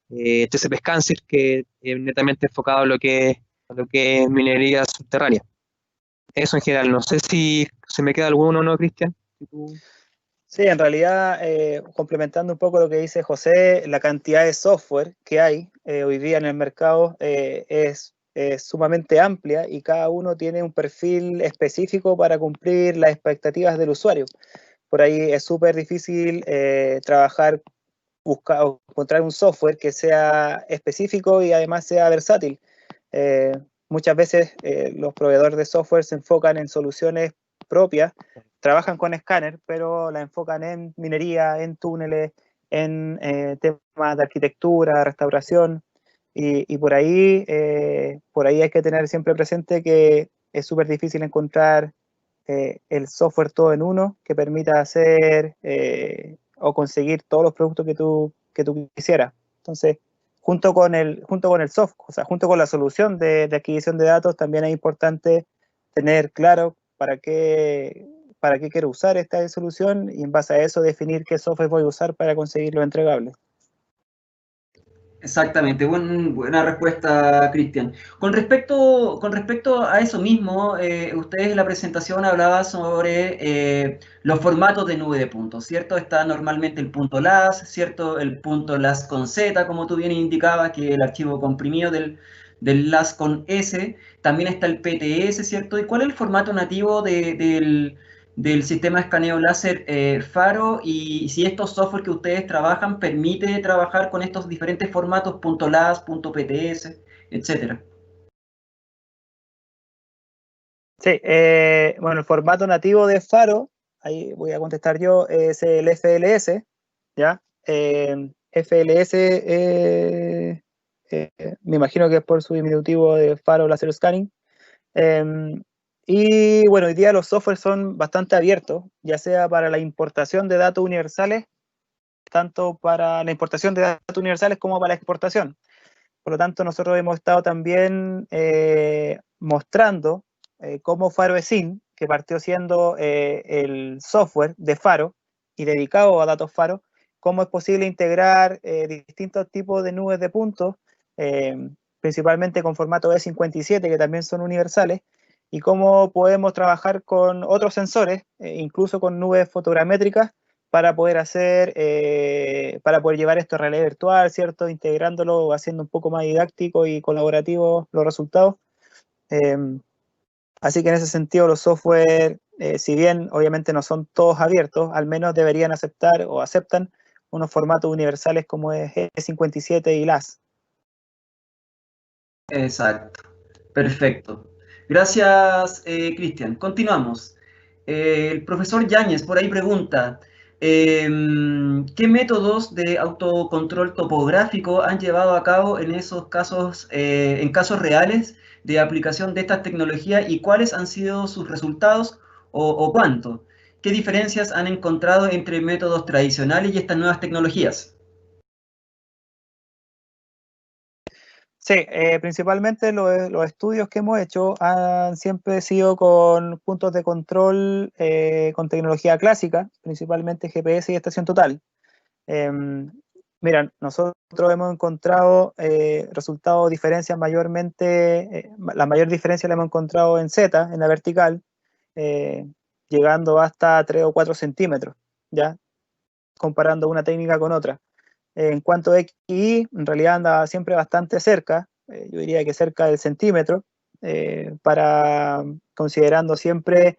TCP Scanner, que es netamente enfocado a lo que es minería subterránea. Eso en general. No sé si se me queda alguno o no, Cristian. Sí, en realidad, complementando un poco lo que dice José, la cantidad de software que hay hoy día en el mercado es sumamente amplia y cada uno tiene un perfil específico para cumplir las expectativas del usuario. Por ahí es súper difícil trabajar, buscar o encontrar un software que sea específico y además sea versátil. Muchas veces los proveedores de software se enfocan en soluciones propias, trabajan con escáner, pero la enfocan en minería, en túneles, en temas de arquitectura, restauración, y por ahí hay que tener siempre presente que es súper difícil encontrar el software todo en uno que permita hacer o conseguir todos los productos que tú quisieras. Entonces, junto con el software, o sea, junto con la solución de adquisición de datos, también es importante tener claro para qué quiero usar esta solución y en base a eso definir qué software voy a usar para conseguir lo entregable. Exactamente, buena respuesta, Cristian. Con respecto a eso mismo, ustedes en la presentación hablaban sobre los formatos de nube de puntos, ¿cierto? Está normalmente el punto .las, ¿cierto? El punto .las con Z, como tú bien indicabas, que es el archivo comprimido del .las con S. También está el PTS, ¿cierto? ¿Y cuál es el formato nativo del sistema de escaneo láser Faro, y si estos software que ustedes trabajan permite trabajar con estos diferentes formatos .las, .pts, etcétera? Sí, bueno, el formato nativo de Faro, ahí voy a contestar yo, es el FLS, ¿ya? FLS, me imagino que es por su diminutivo de Faro Laser Scanning. Y bueno, hoy día los softwares son bastante abiertos, ya sea para la importación de datos universales, tanto para la importación de datos universales como para la exportación. Por lo tanto, nosotros hemos estado también mostrando cómo Faro Esin, que partió siendo el software de Faro y dedicado a datos Faro, cómo es posible integrar distintos tipos de nubes de puntos, principalmente con formato E57, que también son universales, y cómo podemos trabajar con otros sensores, incluso con nubes fotogramétricas, para poder para poder llevar esto a realidad virtual, ¿cierto? Integrándolo, haciendo un poco más didáctico y colaborativo los resultados. Así que en ese sentido los software, si bien obviamente no son todos abiertos, al menos deberían aceptar o aceptan unos formatos universales como es E57 y LAS. Exacto, perfecto. Gracias, Cristian. Continuamos. El profesor Yáñez por ahí pregunta, ¿qué métodos de autocontrol topográfico han llevado a cabo en esos casos, en casos reales de aplicación de estas tecnologías, y cuáles han sido sus resultados o cuánto? ¿Qué diferencias han encontrado entre métodos tradicionales y estas nuevas tecnologías? Sí, principalmente los estudios que hemos hecho han siempre sido con puntos de control con tecnología clásica, principalmente GPS y estación total. Mira, nosotros hemos encontrado resultados, diferencias mayormente, la mayor diferencia la hemos encontrado en Z, en la vertical, llegando hasta 3 o 4 centímetros, ¿ya? Comparando una técnica con otra. En cuanto a XI, en realidad anda siempre bastante cerca, yo diría que cerca del centímetro, considerando siempre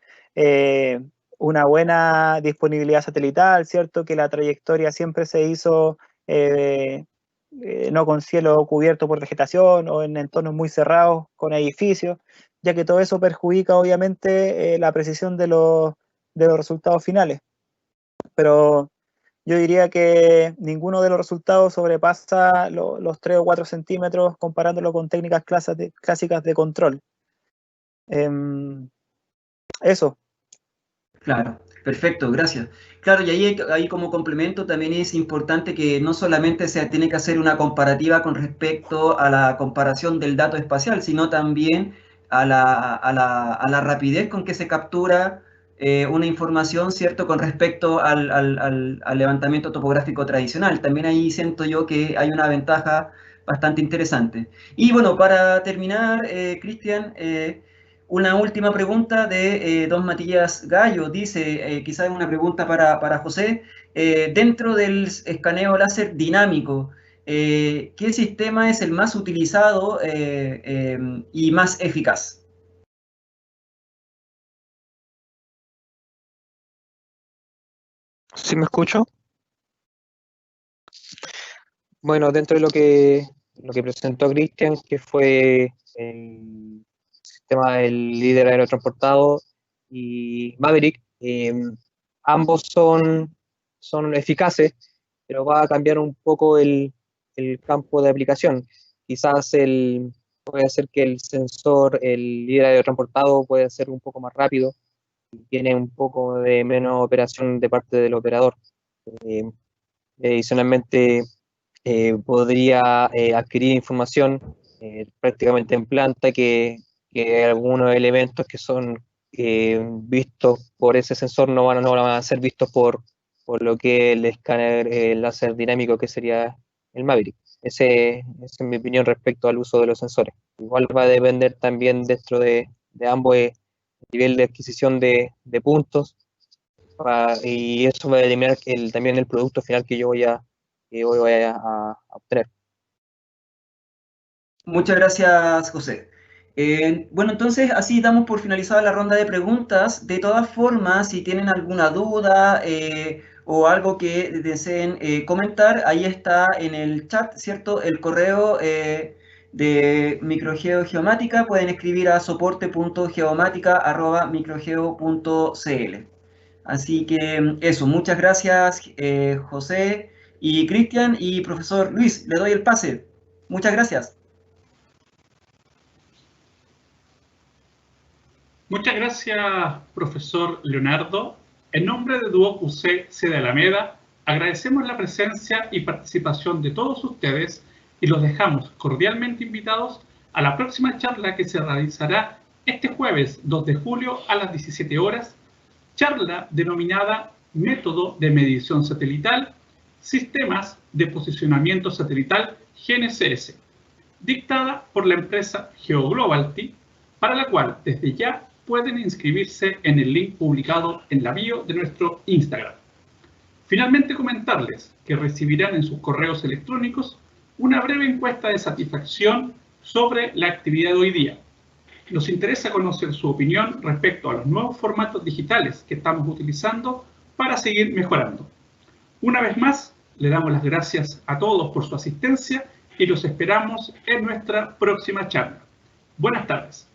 una buena disponibilidad satelital, ¿cierto? Que la trayectoria siempre se hizo no con cielo cubierto por vegetación o en entornos muy cerrados con edificios, ya que todo eso perjudica obviamente la precisión de los resultados finales. Pero yo diría que ninguno de los resultados sobrepasa los 3 o 4 centímetros comparándolo con técnicas clásicas de control. Eso. Claro, perfecto, gracias. Claro, y ahí como complemento también es importante que no solamente se tiene que hacer una comparativa con respecto a la comparación del dato espacial, sino también a la rapidez con que se captura una información, ¿cierto?, con respecto al levantamiento topográfico tradicional. También ahí siento yo que hay una ventaja bastante interesante. Y bueno, para terminar, Cristian, una última pregunta de don Matías Gallo. Dice, quizás una pregunta para José, dentro del escaneo láser dinámico, ¿qué sistema es el más utilizado y más eficaz? ¿Sí me escucho? Bueno, dentro de lo que presentó Cristian, que fue el sistema del líder aerotransportado y Maverick, ambos son eficaces, pero va a cambiar un poco el campo de aplicación. Quizás puede ser que el sensor, el líder aerotransportado, puede ser un poco más rápido, tiene un poco de menos operación de parte del operador. Adicionalmente, podría adquirir información prácticamente en planta que algunos elementos que son vistos por ese sensor no van a ser vistos por lo que el escáner láser dinámico que sería el Maverick. Esa es mi opinión respecto al uso de los sensores. Igual va a depender también dentro de ambos el nivel de adquisición de puntos y eso va a determinar también el producto final que yo voy a obtener. Muchas gracias, José. Bueno, entonces así damos por finalizada la ronda de preguntas. De todas formas, si tienen alguna duda o algo que deseen comentar, ahí está en el chat, ¿cierto? El correo de microgeogeomática. Pueden escribir a soporte.geomática@microgeo.cl. Así que eso, muchas gracias, José y Cristian y profesor Luis, le doy el pase. Muchas gracias. Muchas gracias, profesor Leonardo. En nombre de Duoc UC sede Alameda, agradecemos la presencia y participación de todos ustedes y los dejamos cordialmente invitados a la próxima charla que se realizará este jueves 2 de julio a las 17 horas, charla denominada Método de Medición Satelital, Sistemas de Posicionamiento Satelital GNSS, dictada por la empresa GeoGlobalty, para la cual desde ya pueden inscribirse en el link publicado en la bio de nuestro Instagram. Finalmente, comentarles que recibirán en sus correos electrónicos una breve encuesta de satisfacción sobre la actividad de hoy día. Nos interesa conocer su opinión respecto a los nuevos formatos digitales que estamos utilizando para seguir mejorando. Una vez más, le damos las gracias a todos por su asistencia y los esperamos en nuestra próxima charla. Buenas tardes.